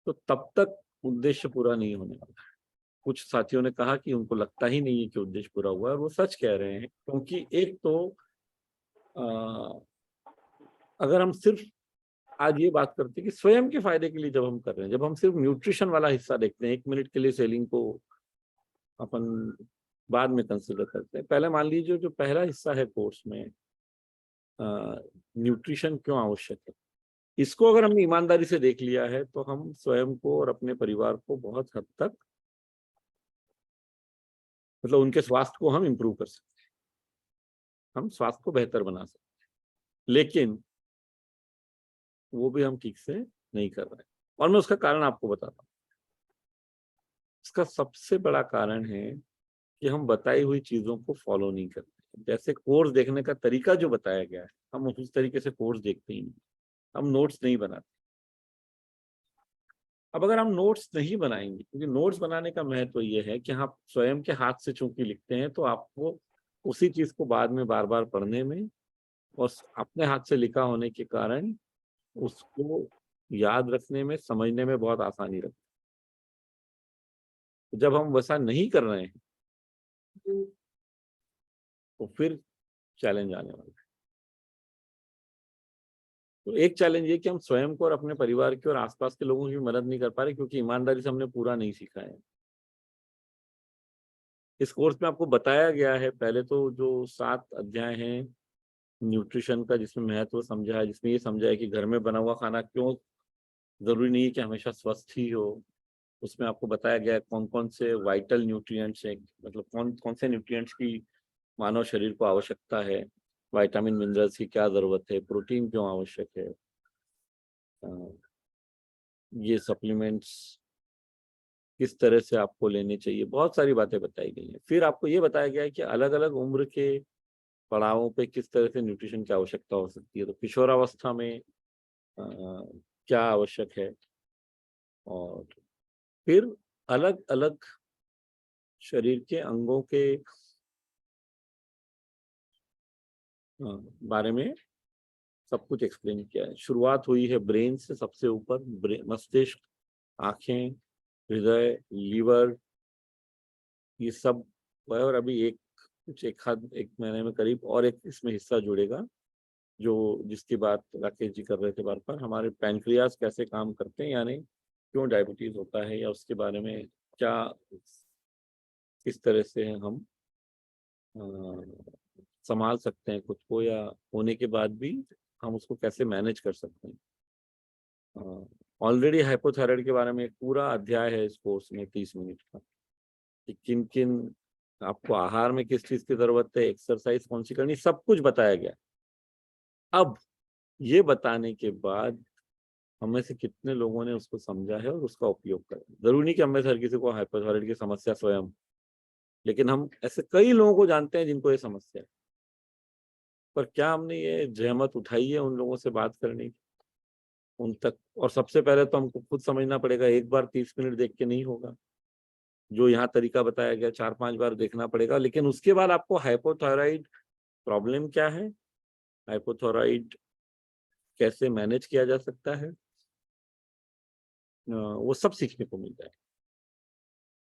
तो तब तक उद्देश्य पूरा नहीं होने वाला है। कुछ साथियों ने कहा कि उनको लगता ही नहीं है कि उद्देश्य पूरा हुआ है, और वो सच कह रहे हैं, क्योंकि एक तो अगर हम सिर्फ आज ये बात करते हैं कि स्वयं के फायदे के लिए जब हम कर रहे हैं, जब हम सिर्फ न्यूट्रिशन वाला हिस्सा देखते हैं, 1 मिनट के लिए सेलिंग को अपन बाद में कंसिडर करते हैं। पहले मान लीजिए जो पहला हिस्सा है कोर्स में, न्यूट्रिशन क्यों आवश्यक है, इसको अगर हमने ईमानदारी से देख लिया है तो हम स्वयं को और अपने परिवार को बहुत हद तक, मतलब उनके स्वास्थ्य को हम इम्प्रूव कर सकते हैं, हम स्वास्थ्य को बेहतर बना सकते हैं। लेकिन वो भी हम ठीक से नहीं कर रहे हैं, और मैं उसका कारण आपको बताता हूँ। इसका सबसे बड़ा कारण है कि हम बताई हुई चीजों को फॉलो नहीं करते। जैसे कोर्स देखने का तरीका जो बताया गया है, हम उस तरीके से कोर्स देखते ही नहीं, हम नोट्स नहीं बनाते। अब अगर हम नोट्स नहीं बनाएंगे, क्योंकि नोट्स बनाने का महत्व ये है कि आप स्वयं के हाथ से चूंकि लिखते हैं, तो आपको उसी चीज को बाद में बार बार पढ़ने में, और अपने हाथ से लिखा होने के कारण उसको याद रखने में, समझने में बहुत आसानी रहती है। जब हम वैसा नहीं कर रहे हैं तो फिर चैलेंज आने वाला है। तो एक चैलेंज ये कि हम स्वयं को और अपने परिवार की और आसपास के लोगों की मदद नहीं कर पा रहे, क्योंकि ईमानदारी से हमने पूरा नहीं सीखा है। इस कोर्स में आपको बताया गया है, पहले तो जो 7 अध्याय हैं न्यूट्रिशन का, जिसमें महत्व समझा है, जिसमें ये समझा है कि घर में बना हुआ खाना क्यों जरूरी नहीं है कि हमेशा स्वस्थ ही हो। उसमें आपको बताया गया है कौन कौन से वाइटल न्यूट्रिएंट्स हैं, मतलब कौन कौन से न्यूट्रिएंट्स की मानव शरीर को आवश्यकता है, विटामिन मिनरल्स की क्या जरूरत है, प्रोटीन क्यों आवश्यक है, ये सप्लीमेंट्स किस तरह से आपको लेने चाहिए, बहुत सारी बातें बताई गई हैं। फिर आपको ये बताया गया है कि अलग अलग उम्र के पड़ावों पे किस तरह से न्यूट्रिशन की आवश्यकता हो सकती है। तो किशोरावस्था में क्या आवश्यक है, और फिर अलग अलग शरीर के अंगों के बारे में सब कुछ एक्सप्लेन किया है। शुरुआत हुई है ब्रेन से, सबसे ऊपर मस्तिष्क, आंखें, हृदय, लीवर, ये सब है। और अभी एक महीने में करीब और एक इसमें हिस्सा जुड़ेगा, जो जिसकी बात राकेश जी कर रहे थे बार बार, हमारे पैनक्रियाज कैसे काम करते हैं, यानी क्यों डायबिटीज होता है, या उसके बारे में क्या, किस तरह से हम संभाल सकते हैं खुद को, या होने के बाद भी हम उसको कैसे मैनेज कर सकते हैं। ऑलरेडी हाइपोथायराइड के बारे में एक पूरा अध्याय है इस कोर्स में 30 मिनट का, कि किन किन आपको आहार में किस चीज की जरूरत है, एक्सरसाइज कौन सी करनी, सब कुछ बताया गया। अब ये बताने के बाद हमें से कितने लोगों ने उसको समझा है और उसका उपयोग करा। जरूरी नहीं कि हमें से हर किसी को हाइपोथायराइड की समस्या स्वयं, लेकिन हम ऐसे कई लोगों को जानते हैं जिनको ये समस्या है। पर क्या हमने ये जहमत उठाई है उन लोगों से बात करने की, उन तक? और सबसे पहले तो हमको खुद समझना पड़ेगा, एक बार 30 मिनट देख के नहीं होगा। जो यहाँ तरीका बताया गया 4-5 बार देखना पड़ेगा। लेकिन उसके बाद आपको हाइपोथायराइड प्रॉब्लम क्या है, हाइपोथायराइड कैसे मैनेज किया जा सकता है, वो सब सीखने को मिल जाए।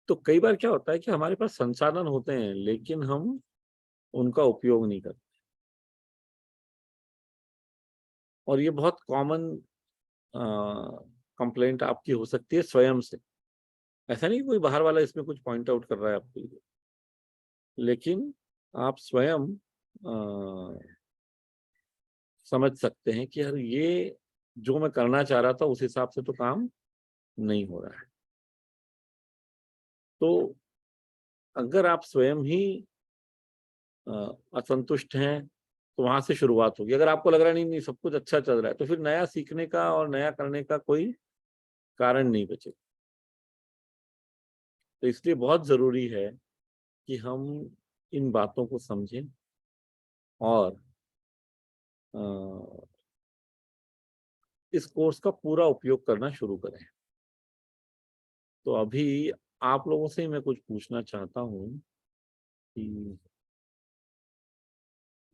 तो कई बार क्या होता है कि हमारे पास संसाधन होते हैं लेकिन हम उनका उपयोग नहीं करते, और ये बहुत कॉमन कंप्लेंट आपकी हो सकती है स्वयं से। ऐसा नहीं कि कोई बाहर वाला इसमें कुछ पॉइंट आउट कर रहा है आपके लिए, लेकिन आप स्वयं समझ सकते हैं कि यार ये जो मैं करना चाह रहा था उस हिसाब से तो काम नहीं हो रहा है। तो अगर आप स्वयं ही असंतुष्ट हैं, तो वहां से शुरुआत होगी। अगर आपको लग रहा है नहीं नहीं सब कुछ अच्छा चल रहा है, तो फिर नया सीखने का और नया करने का कोई कारण नहीं बचेगा। तो इसलिए बहुत जरूरी है कि हम इन बातों को समझें और इस कोर्स का पूरा उपयोग करना शुरू करें। तो अभी आप लोगों से मैं कुछ पूछना चाहता हूँ कि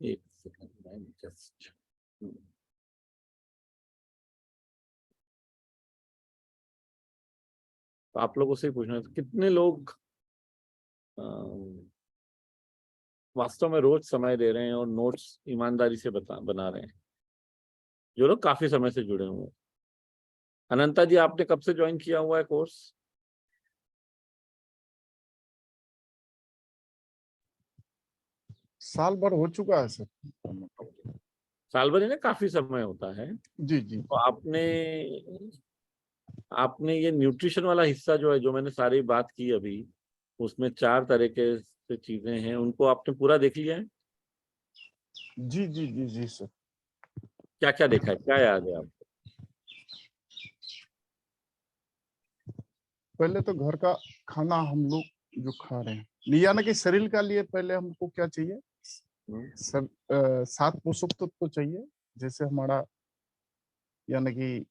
एक सेकंड जस्ट, तो आप लोगों से पूछना है कितने लोग वास्तव में रोज समय दे रहे हैं और नोट्स ईमानदारी से बना रहे हैं, जो लोग काफी समय से जुड़े हुए हैं। अनंता जी, आपने कब से ज्वाइन किया हुआ है कोर्स? साल भर हो चुका है सर। साल भर ना काफी समय होता है। जी जी। तो आपने ये न्यूट्रिशन वाला हिस्सा जो है, जो मैंने सारी बात की अभी, उसमें 4 तरह के से चीजें हैं, उनको आपने पूरा देख लिया है? जी जी जी जी सर। क्या क्या देखा है, क्या याद है आपको? पहले तो घर का खाना हम लोग जो खा रहे हैं, यानी कि शरीर का लिए पहले हमको क्या चाहिए, सब 7 पोषक तत्व तो चाहिए। जैसे हमारा यानी कि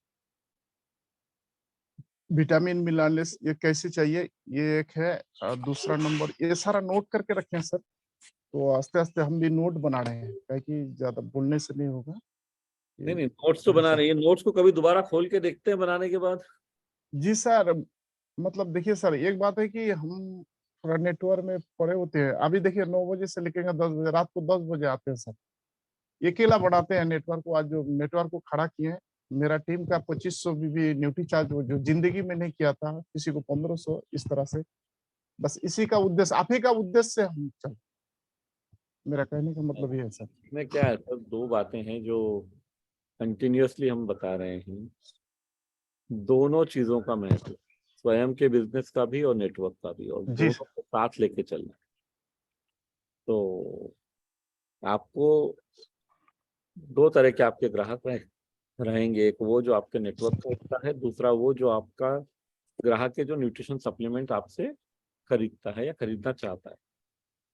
विटामिन मिनरल्स ये कैसे चाहिए, ये एक है। दूसरा नंबर, ये सारा नोट करके रखे हैं सर। तो आस्ते आस्ते हम भी नोट बना रहे हैं, ताकि ज्यादा बोलने से नहीं होगा। नहीं नहीं, नोट्स तो बना रही है। नोट्स को कभी दोबारा खोल के देखते हैं बनाने के बाद? जी सर, मतलब देखिए सर, एक बात है कि हम थोड़ा नेटवर्क में पड़े होते हैं। अभी देखिए 9 बजे से लेकर 10 बजे, रात को 10 बजे आते हैं सर। अकेला बढ़ाते हैं नेटवर्क को। आज जो नेटवर्क को खड़ा किए हैं, मेरा टीम का 2500 बीबी न्यूट्री चार्ज जो जिंदगी में नहीं किया था, किसी को 1500, इस तरह से। बस इसी का उद्देश्य, आप ही का उद्देश्य से हम चल, मेरा कहने का मतलब ये है सर। इसमें क्या है सर, 2 बातें हैं जो कंटिन्यूअसली हम बता रहे हैं। दोनों चीजों का महत्व, स्वयं के बिजनेस का भी और नेटवर्क का भी, और जी दोनों को साथ लेके चलना है। तो आपको 2 तरह के आपके ग्राहक रहेंगे। एक वो जो आपके नेटवर्क का हिस्सा है, दूसरा वो जो आपका ग्राहक है जो न्यूट्रिशन सप्लीमेंट आपसे खरीदता है या खरीदना चाहता है।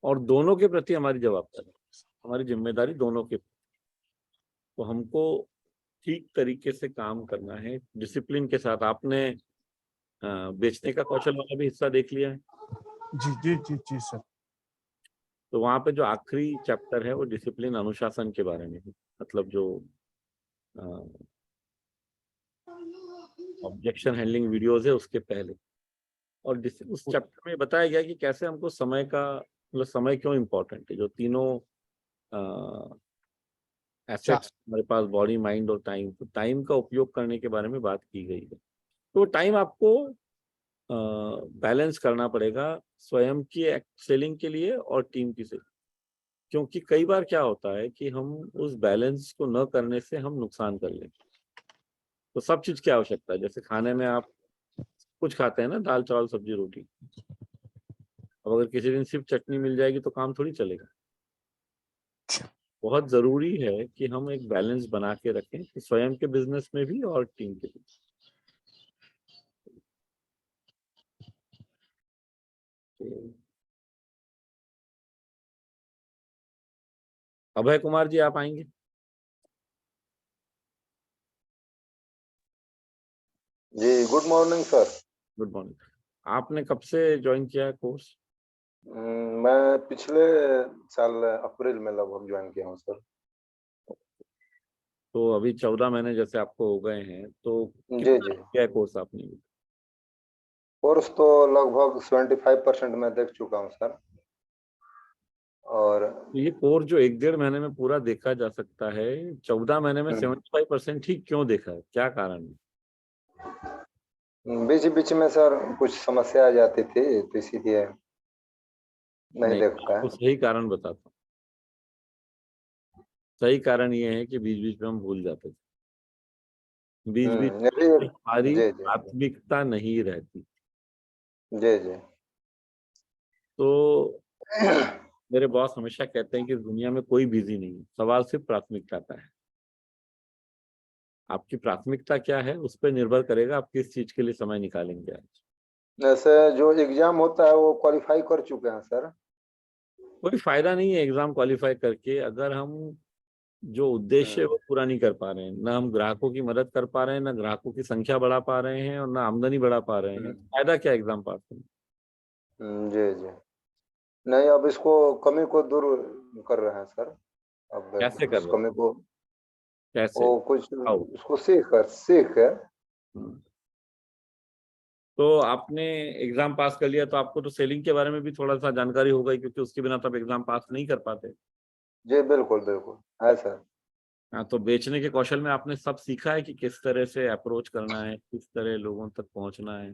और दोनों के प्रति हमारी जवाबदारी, हमारी जिम्मेदारी दोनों के। तो हमको ठीक तरीके से काम करना है, डिसिप्लिन के साथ। आपने बेचने का कौशल वाला भी हिस्सा देख लिया है? जी जी जी जी सर। तो वहां पे जो आखिरी चैप्टर है वो डिसिप्लिन अनुशासन के बारे में है। मतलब जो ऑब्जेक्शन हैंडलिंग वीडियोस है उसके पहले। और उस चैप्टर में बताया गया कि कैसे हमको समय का, मतलब समय क्यों इम्पोर्टेंट है। जो तीनों एसेट्स हमारे पास, बॉडी, माइंड और टाइम, तो टाइम का उपयोग करने के बारे में बात की गई है। तो टाइम आपको बैलेंस करना पड़ेगा, स्वयं की सेलिंग के लिए और टीम की सेलिंग। क्योंकि कई बार क्या होता है कि हम उस बैलेंस को न करने से हम नुकसान कर लेंगे। तो सब चीज की आवश्यकता है। जैसे खाने में आप कुछ खाते हैं ना, दाल चावल सब्जी रोटी, अब अगर किसी दिन सिर्फ चटनी मिल जाएगी तो काम थोड़ी चलेगा। बहुत जरूरी है कि हम एक बैलेंस बना के रखें, कि स्वयं के बिजनेस में भी और टीम के भी। अभय कुमार जी, आप आएंगे? जी, good morning sir. Good morning. आपने कब से ज्वाइन किया है कोर्स? मैं पिछले साल अप्रैल में लगभग ज्वाइन किया हूँ सर। तो अभी 14 महीने जैसे आपको हो गए हैं, तो जी कितना जी। किया है कोर्स आपने? कोर्स तो लगभग 75% मैं देख चुका हूँ सर। और तो ये कोर्स जो 1-1.5 महीने में पूरा देखा जा सकता है, 14 महीने में 75% ठीक क्यों देखा है, क्या कारण है? बीच बीच में सर कुछ समस्या आ जाती थी, तो इसीलिए नहीं देख आपको पाया। सही कारण बताता हूँ। सही कारण ये है कि बीच बीच में हम भूल जाते थे, बीच बीच जी में हमारी जी। प्राथमिकता नहीं रहती। जी जी। तो मेरे बॉस हमेशा कहते हैं कि दुनिया में कोई बिजी नहीं है, सवाल सिर्फ प्राथमिकता का है। आपकी प्राथमिकता क्या है उस पर निर्भर करेगा आप किस चीज के लिए समय निकालेंगे आज। जैसे जो एग्जाम होता है वो क्वालिफाई कर चुके हैं सर। कोई फायदा नहीं है एग्जाम क्वालिफाई करके अगर हम जो उद्देश्य है वो पूरा नहीं कर पा रहे हैं, ना हम ग्राहकों की मदद कर पा रहे हैं, ना ग्राहकों की संख्या बढ़ा पा रहे हैं और ना आमदनी बढ़ा पा रहे हैं, फायदा क्या एग्जाम पास करने। जी जी। नहीं, अब इसको कमी को दूर कर रहे हैं सर। अब कैसे कर इस रहे कमी हैं? को कैसे? वो कुछ आओ। उसको सीख है। तो आपने एग्जाम पास कर लिया तो आपको तो सेलिंग के बारे में भी थोड़ा सा जानकारी होगा ही, क्योंकि उसके बिना तो आप एग्जाम पास नहीं कर पाते। जी बिल्कुल बिल्कुल है सर। हाँ, तो बेचने के कौशल में आपने सब सीखा है कि किस तरह से अप्रोच करना है, किस तरह लोगों तक पहुंचना है।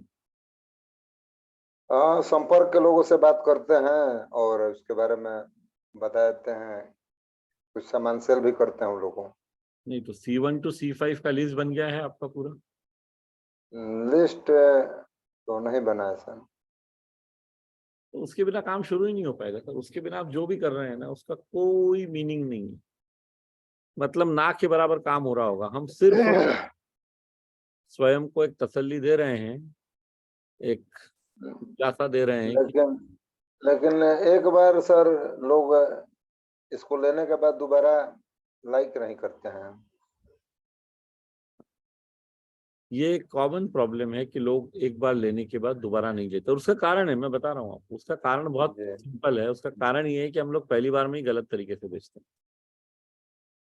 हाँ, संपर्क के लोगों से बात करते हैं और उसके बारे में बता देते हैं, कुछ सामान सेल भी करते हैं उन लोगों को। नहीं तो C1 to C5 का लिस्ट बन गया है आपका पूरा? लिस्ट तो नहीं बना है सर। तो उसके बिना काम शुरू ही नहीं हो पाएगा सर। उसके बिना आप जो भी कर रहे हैं ना उसका कोई मीनिंग नहीं है। मतलब ना के बराबर काम हो रहा होगा। हम सिर्फ स्वयं को एक तसल्ली दे रहे हैं, एक दिलासा दे रहे हैं कि लेकिन एक बार सर लोग इसको लेने के बाद दोबारा लाइक नहीं करते हैं। ये कॉमन प्रॉब्लम है कि लोग एक बार लेने के बाद दोबारा नहीं लेते। और उसका कारण है, मैं बता रहा हूँ आपको, उसका कारण बहुत सिंपल है। उसका कारण ये है कि हम लोग पहली बार में ही गलत तरीके से बेचते हैं।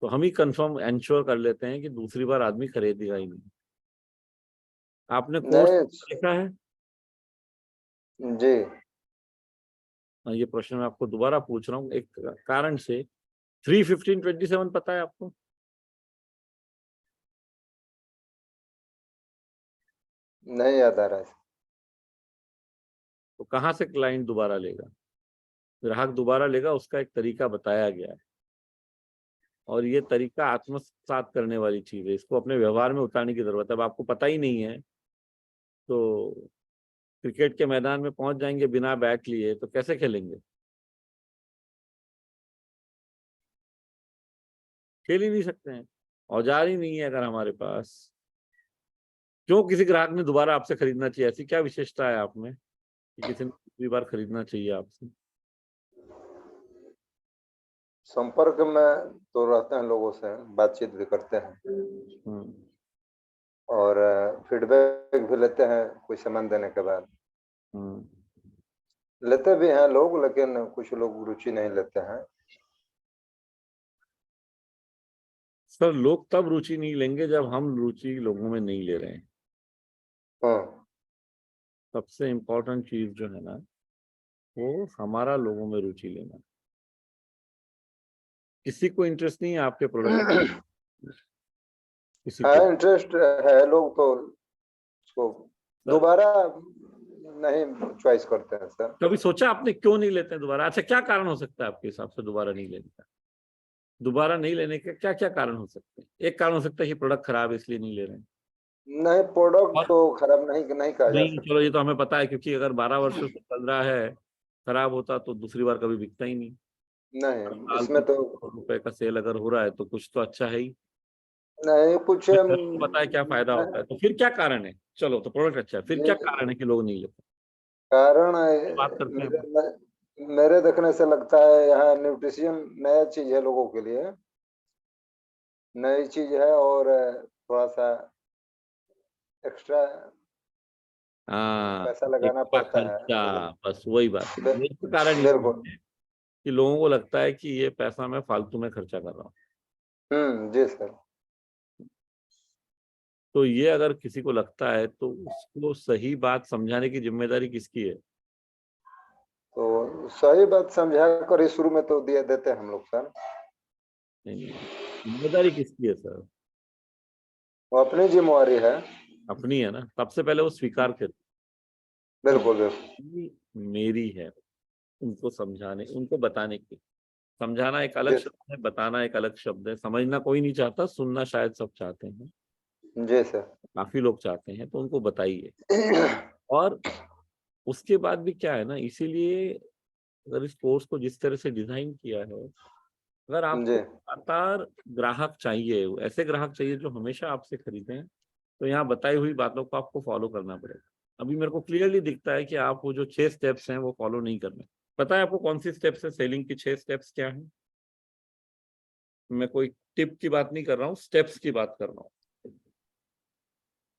तो हम ही कंफर्म इंश्योर कर लेते हैं कि दूसरी बार आदमी खरीदेगा ही नहीं। आपने कोर्स देखा है? जी। ये प्रश्न मैं आपको दोबारा पूछ रहा हूँ एक कारण से। 31527 पता है आपको? नहीं याद आ रहा है। तो कहाँ से क्लाइंट दोबारा लेगा, ग्राहक दोबारा लेगा? उसका एक तरीका बताया गया है और ये तरीका आत्मसात करने वाली चीज है। इसको अपने व्यवहार में उतारने की जरूरत है। अब आपको पता ही नहीं है तो क्रिकेट के मैदान में पहुंच जाएंगे बिना बैट लिए तो कैसे खेलेंगे? खेल ही नहीं सकते हैं। औजार ही नहीं है अगर हमारे पास। क्यों किसी ग्राहक ने दोबारा आपसे खरीदना चाहिए? ऐसी क्या विशेषता है आप में कि किसी ने दूसरी बार खरीदना चाहिए आपसे? संपर्क में तो रहते हैं लोगों से, बातचीत भी करते हैं और फीडबैक भी लेते हैं कोई सामान देने के बाद। लेते भी हैं लोग, लेकिन कुछ लोग रुचि नहीं लेते हैं। सर लोग तब रुचि नहीं लेंगे जब हम रुचि लोगों में नहीं ले रहे हैं। सबसे इम्पोर्टेंट चीज जो है ना वो हमारा लोगों में रुचि लेना। किसी को इंटरेस्ट नहीं है आपके प्रोडक्ट, किसी को इंटरेस्ट है, लोग तो उसको दोबारा नहीं चॉइस करते हैं सर। कभी सोचा आपने क्यों नहीं लेते हैं दोबारा? अच्छा, क्या कारण हो सकता है आपके हिसाब से दोबारा नहीं लेने का? दोबारा नहीं लेने का क्या क्या कारण हो सकते हैं? एक कारण हो सकता है कि प्रोडक्ट खराब है इसलिए नहीं ले रहे हैं। नहीं, प्रोडक्ट तो खराब नहीं कहा जा सकता। चलो ये तो हमें पता है, क्योंकि अगर 12 वर्षों से चल रहा है, खराब होता तो दूसरी बार कभी बिकता ही नहीं। नहीं, इसमें तो रुपए का सेल अगर हो रहा है तो कुछ तो अच्छा है ही नहीं। कुछ पता है क्या फायदा होता है। तो फिर क्या कारण है? चलो तो प्रोडक्ट अच्छा है, फिर क्या कारण है कि लोग नहीं लेते? कारण बात करते हैं। मेरे देखने से लगता है यहाँ न्यूट्रिशन नया चीज है, लोगों के लिए नई चीज है और थोड़ा सा एक्स्ट्रा पैसा लगाना पड़ता है। बस वही बात है। यही कारण ये है कि लोगों को लगता है कि ये पैसा मैं फालतू में खर्चा कर रहा हूँ। जी सर। तो ये अगर किसी को लगता है तो उसको सही बात समझाने की जिम्मेदारी किसकी है? तो सही बात समझा कर ही शुरू में तो दिया देते हैं हम लोग सर। नहीं, जिम्मेदारी किसकी है सर? वो अपनी जिम्मेवारी है। अपनी है ना। सबसे पहले वो स्वीकार कर, बिल्कुल बिल्कुल मेरी है, उनको समझाने, उनको बताने की। समझाना एक अलग शब्द है, बताना एक अलग शब्द है। समझना कोई नहीं चाहता, सुनना शायद सब चाहते हैं। जी सर। काफी लोग चाहते हैं, तो उनको बताइए। और उसके बाद भी क्या है ना, इसीलिए अगर इस कोर्स को जिस तरह से डिजाइन किया है, अगर आपको जी लगातार ग्राहक चाहिए, ऐसे ग्राहक चाहिए जो हमेशा आपसे खरीदें, तो यहाँ बताई हुई बातों को आपको फॉलो करना पड़ेगा। अभी मेरे को क्लियरली दिखता है कि आप वो जो 6 स्टेप्स हैं वो फॉलो नहीं कर रहे। पता है आपको कौन सी स्टेप्स है? सेलिंग की 6 स्टेप्स क्या है? मैं कोई टिप की बात नहीं कर रहा हूँ, स्टेप्स की बात कर रहा हूँ।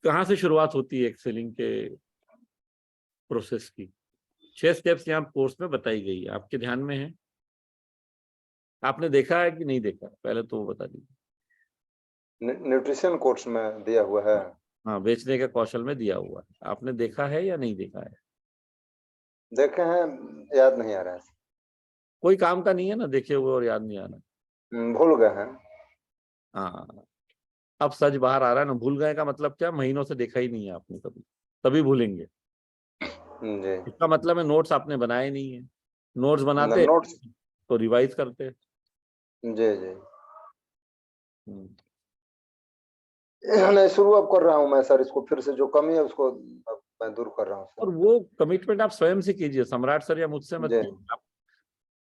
कहाँ से शुरुआत होती है एक सेलिंग के प्रोसेस की? 6 स्टेप्स यहाँ कोर्स में बताई गई है, आपके ध्यान में है? आपने देखा है कि नहीं देखा? पहले तो वो बता दीजिए। न्यूट्रिशन कोर्स में दिया हुआ है। हाँ, बेचने के कौशल में दिया हुआ है, आपने देखा है या नहीं देखा है? देखे हैं, याद नहीं आ रहा है। कोई काम का नहीं है ना देखे हुए और याद नहीं आ रहा। भूल गए हैं। हाँ, अब सच बाहर आ रहा है ना। भूल गए का मतलब क्या? महीनों से देखा ही नहीं है आपने कभी, तभी भूलेंगे। जी इसका मतलब है नोट्स आपने बनाए नहीं है। नोट्स बनाते नोट्स। तो रिवाइज करते। जी जी हम्म। नहीं, शुरू अब कर रहा हूँ मैं सर, इसको फिर से जो कमी है उसको अब मैं दूर कर रहा हूँ और सर। वो कमिटमेंट आप स्वयं से कीजिए, सम्राट सर या मुझसे मत जी कीजिए।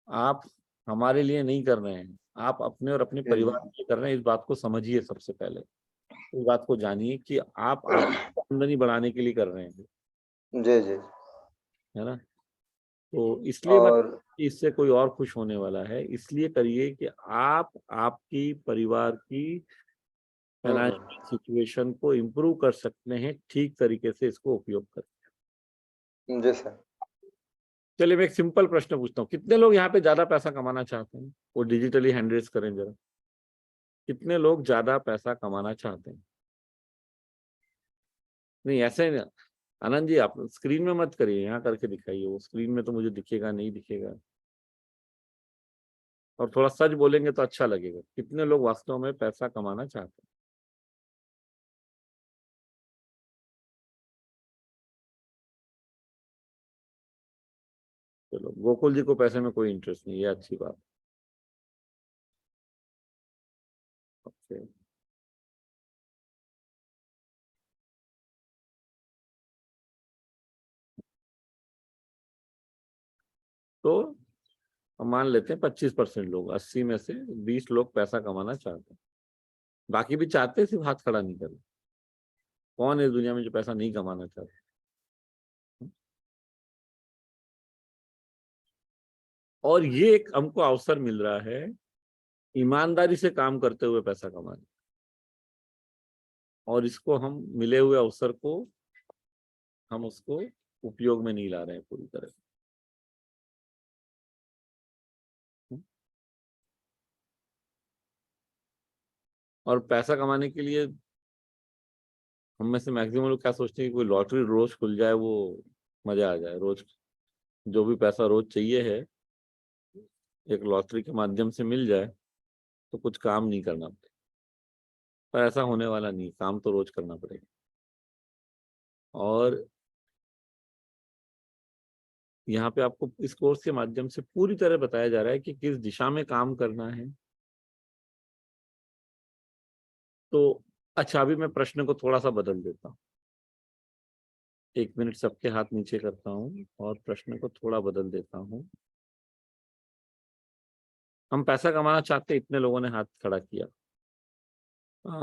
आप हमारे लिए नहीं कर रहे हैं, आप अपने और अपने जी परिवार के लिए कर रहे हैं। इस बात को समझिए सबसे पहले, इस बात को जानिए कि आप आमदनी बढ़ाने के लिए कर रहे हैं, जी जी। है ना? तो इसलिए मत और कि इससे कोई और खुश होने वाला है, इसलिए करिए कि आप आपकी परिवार की फाइनेंशियल सिचुएशन को इम्प्रूव कर सकते हैं ठीक तरीके से इसको उपयोग कर। जी सर। चलिए मैं एक सिंपल प्रश्न पूछता हूँ, कितने लोग यहाँ पे ज्यादा पैसा कमाना चाहते हैं? वो डिजिटली हैंड रेज करें जरा। कितने लोग ज्यादा पैसा कमाना चाहते हैं? नहीं ऐसे नहीं। आनंद जी, आप स्क्रीन में मत करिए, यहाँ करके दिखाइए। वो स्क्रीन में तो मुझे दिखेगा नहीं, दिखेगा। और थोड़ा सच बोलेंगे तो अच्छा लगेगा। कितने लोग वास्तव में पैसा कमाना चाहते हैं? चलो, गोकुल जी को पैसे में कोई इंटरेस्ट नहीं, ये अच्छी बात। ओके, तो हम मान लेते हैं 25% लोग, 80 में से 20 लोग पैसा कमाना चाहते हैं। बाकी भी चाहते हैं, सिर्फ हाथ खड़ा नहीं कर रहे। कौन है इस दुनिया में जो पैसा नहीं कमाना चाहता? और ये एक हमको अवसर मिल रहा है ईमानदारी से काम करते हुए पैसा कमाने, और इसको हम मिले हुए अवसर को हम उसको उपयोग में नहीं ला रहे हैं पूरी तरह से। और पैसा कमाने के लिए हम में से मैक्सिमम लोग क्या सोचते हैं कि कोई लॉटरी रोज खुल जाए, वो मजा आ जाए। रोज जो भी पैसा रोज चाहिए है, एक लॉटरी के माध्यम से मिल जाए तो कुछ काम नहीं करना पड़े। पर ऐसा होने वाला नहीं, काम तो रोज करना पड़ेगा। और यहाँ पे आपको इस कोर्स के माध्यम से पूरी तरह बताया जा रहा है कि किस दिशा में काम करना है। तो अच्छा, अभी मैं प्रश्न को थोड़ा सा बदल देता हूँ। 1 मिनट सबके हाथ नीचे करता हूँ और प्रश्न को थोड़ा बदल देता हूँ। हम पैसा कमाना चाहते हैं, इतने लोगों ने हाथ खड़ा किया।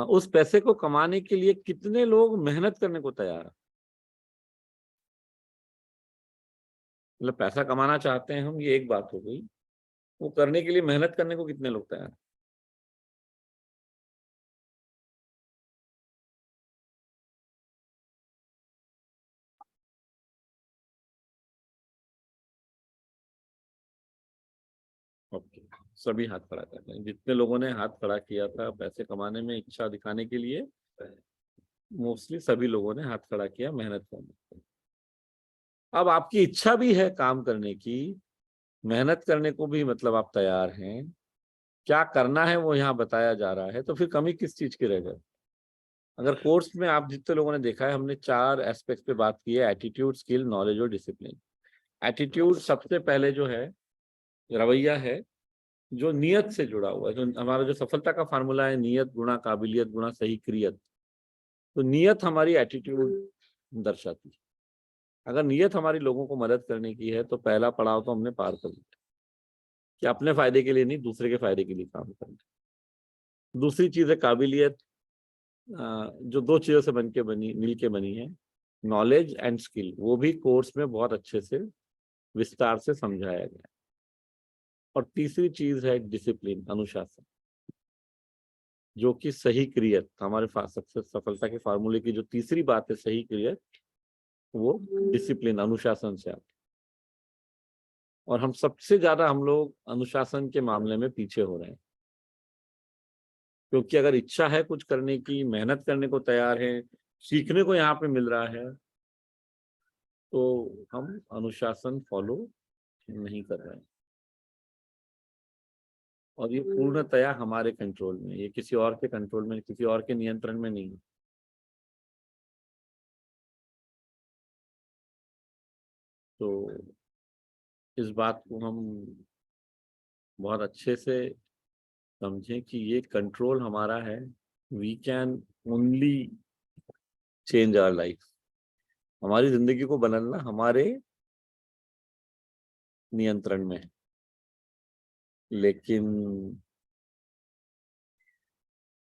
उस पैसे को कमाने के लिए कितने लोग मेहनत करने को तैयार है? मतलब पैसा कमाना चाहते हैं हम, ये एक बात हो गई। वो करने के लिए मेहनत करने को कितने लोग तैयार हैं? ओके, सभी हाथ खड़ा करते हैं। जितने लोगों ने हाथ खड़ा किया था पैसे कमाने में इच्छा दिखाने के लिए, मोस्टली सभी लोगों ने हाथ खड़ा किया मेहनत करने। अब आपकी इच्छा भी है काम करने की, मेहनत करने को भी मतलब आप तैयार हैं, क्या करना है वो यहाँ बताया जा रहा है, तो फिर कमी किस चीज की रह जाए? अगर कोर्स में आप जितने लोगों ने देखा है, हमने 4 एस्पेक्ट पे बात की है: एटीट्यूड, स्किल, नॉलेज और डिसिप्लिन। एटीट्यूड सबसे पहले जो है रवैया है, जो नियत से जुड़ा हुआ है। जो हमारा जो सफलता का फार्मूला है, नियत गुणा काबिलियत गुणा सही क्रियत, तो नियत हमारी एटीट्यूड दर्शाती है। अगर नीयत हमारी लोगों को मदद करने की है तो पहला पड़ाव तो हमने पार कर लिया कि अपने फायदे के लिए नहीं, दूसरे के फायदे के लिए काम करना। दूसरी चीज है काबिलियत, जो दो चीजों से मिल के बनी है, नॉलेज एंड स्किल। वो भी कोर्स में बहुत अच्छे से विस्तार से समझाया गया है। और तीसरी चीज है डिसिप्लिन, अनुशासन, जो कि सही क्रियत, हमारे सक्सेस सफलता के फार्मूले की जो तीसरी बात है, सही क्रियत, वो डिसिप्लिन, अनुशासन से आती है। और हम लोग अनुशासन के मामले में पीछे हो रहे हैं, क्योंकि अगर इच्छा है कुछ करने की, मेहनत करने को तैयार है, सीखने को यहाँ पे मिल रहा है, तो हम अनुशासन फॉलो नहीं कर रहे हैं। और ये पूर्णतया हमारे कंट्रोल में, ये किसी और के कंट्रोल में, किसी और के नियंत्रण में नहीं है। तो इस बात को हम बहुत अच्छे से समझें कि ये कंट्रोल हमारा है। We can only change our life. हमारी जिंदगी को बदलना हमारे नियंत्रण में है। लेकिन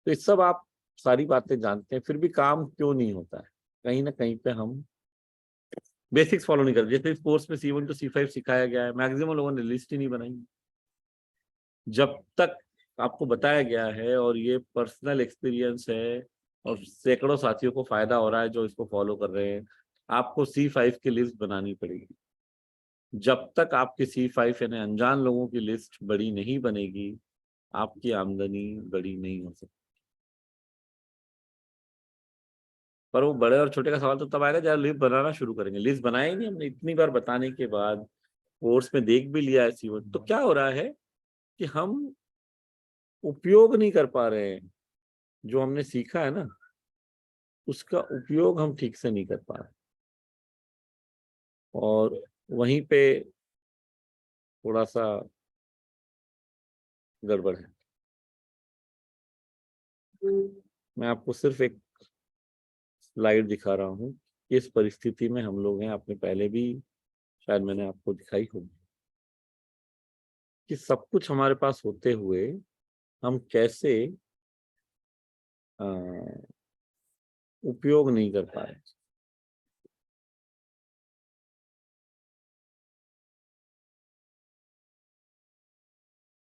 तो इस सब आप सारी बातें जानते हैं, फिर भी काम क्यों नहीं होता है? कहीं ना कहीं पे हम बेसिक्स फॉलो नहीं करते। जैसे इस कोर्स में C1 to C5 सिखाया गया है, मैक्सिमम लोगों ने लिस्ट ही नहीं बनाई। जब तक आपको बताया गया है, और ये पर्सनल एक्सपीरियंस है और सैकड़ों साथियों को फायदा हो रहा है जो इसको फॉलो कर रहे हैं, आपको C5 की लिस्ट बनानी पड़ेगी। जब तक आपकी C5 यानी अनजान लोगों की लिस्ट बड़ी नहीं बनेगी, आपकी आमदनी बड़ी नहीं हो सकती। पर वो बड़े और छोटे का सवाल तो तब आएगा जब लिस्ट बनाना शुरू करेंगे। लिस्ट बनाया ही नहीं हमने, इतनी बार बताने के बाद, कोर्स में देख भी लिया है C1, तो क्या हो रहा है कि हम उपयोग नहीं कर पा रहे हैं। जो हमने सीखा है ना, उसका उपयोग हम ठीक से नहीं कर पा रहे, और वहीं पे थोड़ा सा गड़बड़ है। मैं आपको सिर्फ एक स्लाइड दिखा रहा हूँ, इस परिस्थिति में हम लोग हैं। आपने पहले भी शायद मैंने आपको दिखाई होगी कि सब कुछ हमारे पास होते हुए हम कैसे उपयोग नहीं कर पा रहे।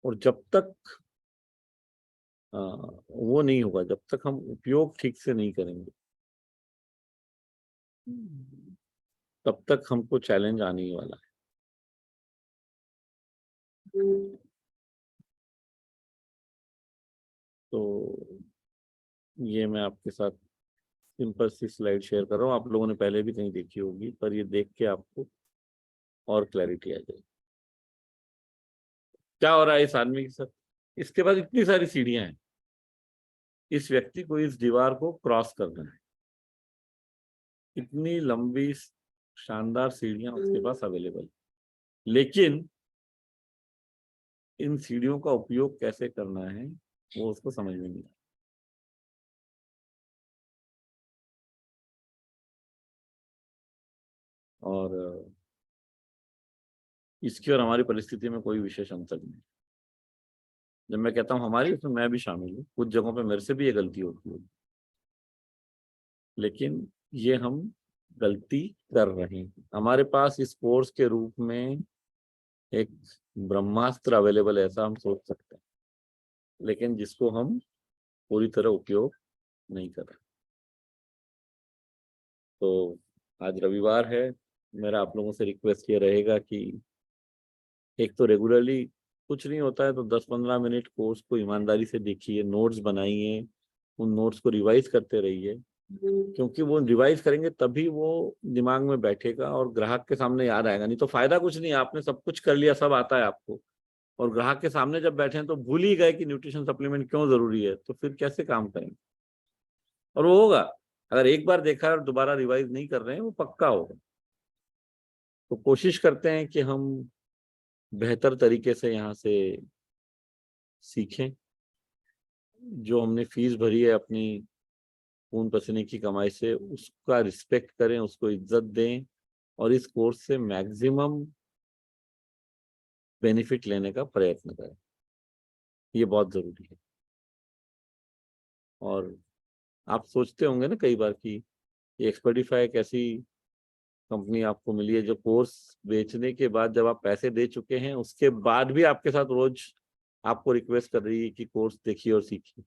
और जब तक वो नहीं होगा, जब तक हम उपयोग ठीक से नहीं करेंगे, तब तक हमको चैलेंज आने ही वाला है। तो ये मैं आपके साथ सिंपल सी स्लाइड शेयर कर रहा हूँ। आप लोगों ने पहले भी कहीं देखी होगी, पर ये देख के आपको और क्लैरिटी आ जाएगी क्या हो रहा है इस आदमी के साथ। इसके बाद इतनी सारी सीढ़ियां हैं, इस व्यक्ति को इस दीवार को क्रॉस करना है। इतनी लंबी शानदार सीढ़ियां उसके पास अवेलेबल, लेकिन इन सीढ़ियों का उपयोग कैसे करना है वो उसको समझ में नहीं आया। और इसकी और हमारी परिस्थिति में कोई विशेष अंतर नहीं। जब मैं कहता हूँ हमारी, उसमें मैं भी शामिल हूँ। कुछ जगहों पे मेरे से भी ये गलती होती है, लेकिन ये हम गलती कर रहे हैं। हमारे पास इस कोर्स के रूप में एक ब्रह्मास्त्र अवेलेबल है, ऐसा हम सोच सकते हैं, लेकिन जिसको हम पूरी तरह उपयोग नहीं कर रहे। तो आज रविवार है, मेरा आप लोगों से रिक्वेस्ट ये रहेगा कि एक तो रेगुलरली कुछ नहीं होता है तो 10-15 मिनट कोर्स को ईमानदारी से देखिए, नोट्स बनाइए, उन नोट्स को रिवाइज करते रहिए, क्योंकि वो रिवाइज करेंगे तभी वो दिमाग में बैठेगा और ग्राहक के सामने याद आएगा। नहीं तो फायदा कुछ नहीं, आपने सब कुछ कर लिया, सब आता है आपको, और ग्राहक के सामने जब बैठे हैं तो भूल ही गए कि न्यूट्रिशन सप्लीमेंट क्यों जरूरी है, तो फिर कैसे काम करेंगे। और वो होगा, अगर एक बार देखा और दोबारा रिवाइज नहीं कर रहे हैं, वो पक्का होगा। तो कोशिश करते हैं कि हम बेहतर तरीके से यहाँ से सीखें। जो हमने फीस भरी है अपनी खून पसीने की कमाई से, उसका रिस्पेक्ट करें, उसको इज्जत दें, और इस कोर्स से मैक्सिमम बेनिफिट लेने का प्रयत्न करें, ये बहुत जरूरी है। और आप सोचते होंगे ना कई बार कि एक्सपर्टिफाई एक ऐसी कंपनी आपको मिली है जो कोर्स बेचने के बाद, जब आप पैसे दे चुके हैं, उसके बाद भी आपके साथ रोज आपको रिक्वेस्ट कर रही है कि कोर्स देखिए और सीखिए।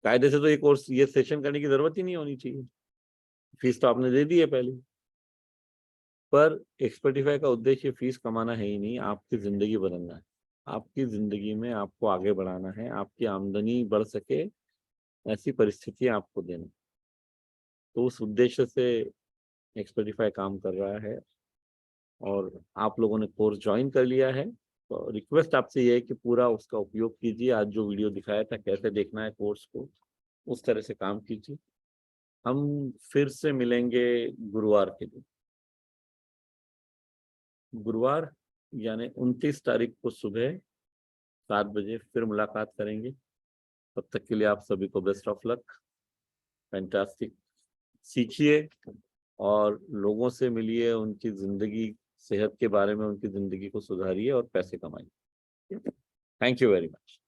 कायदे से तो ये सेशन करने की जरूरत ही नहीं होनी चाहिए, फीस तो आपने दे दी है पहले। पर एक्सपर्टिफाई का उद्देश्य फीस कमाना है ही नहीं, आपकी जिंदगी बदलना है। आपकी जिंदगी में आपको आगे बढ़ाना है, आपकी आमदनी बढ़ सके ऐसी परिस्थितियां आपको देना। तो उस उद्देश्य से एक्सपर्टिफाई काम कर रहा है और आप लोगों ने कोर्स ज्वाइन कर लिया है, तो रिक्वेस्ट आपसे ये है कि पूरा उसका उपयोग कीजिए। आज जो वीडियो दिखाया था कैसे देखना है कोर्स को, उस तरह से काम कीजिए। हम फिर से मिलेंगे गुरुवार के दिन। गुरुवार यानी 29 तारीख को सुबह 7 बजे फिर मुलाकात करेंगे। तब तक के लिए आप सभी को बेस्ट ऑफ लक, फैंटास्टिक। सीखिए और लोगों से मिलिए, उनकी जिंदगी, सेहत के बारे में उनकी जिंदगी को सुधारिए और पैसे कमाइए। Thank you very much.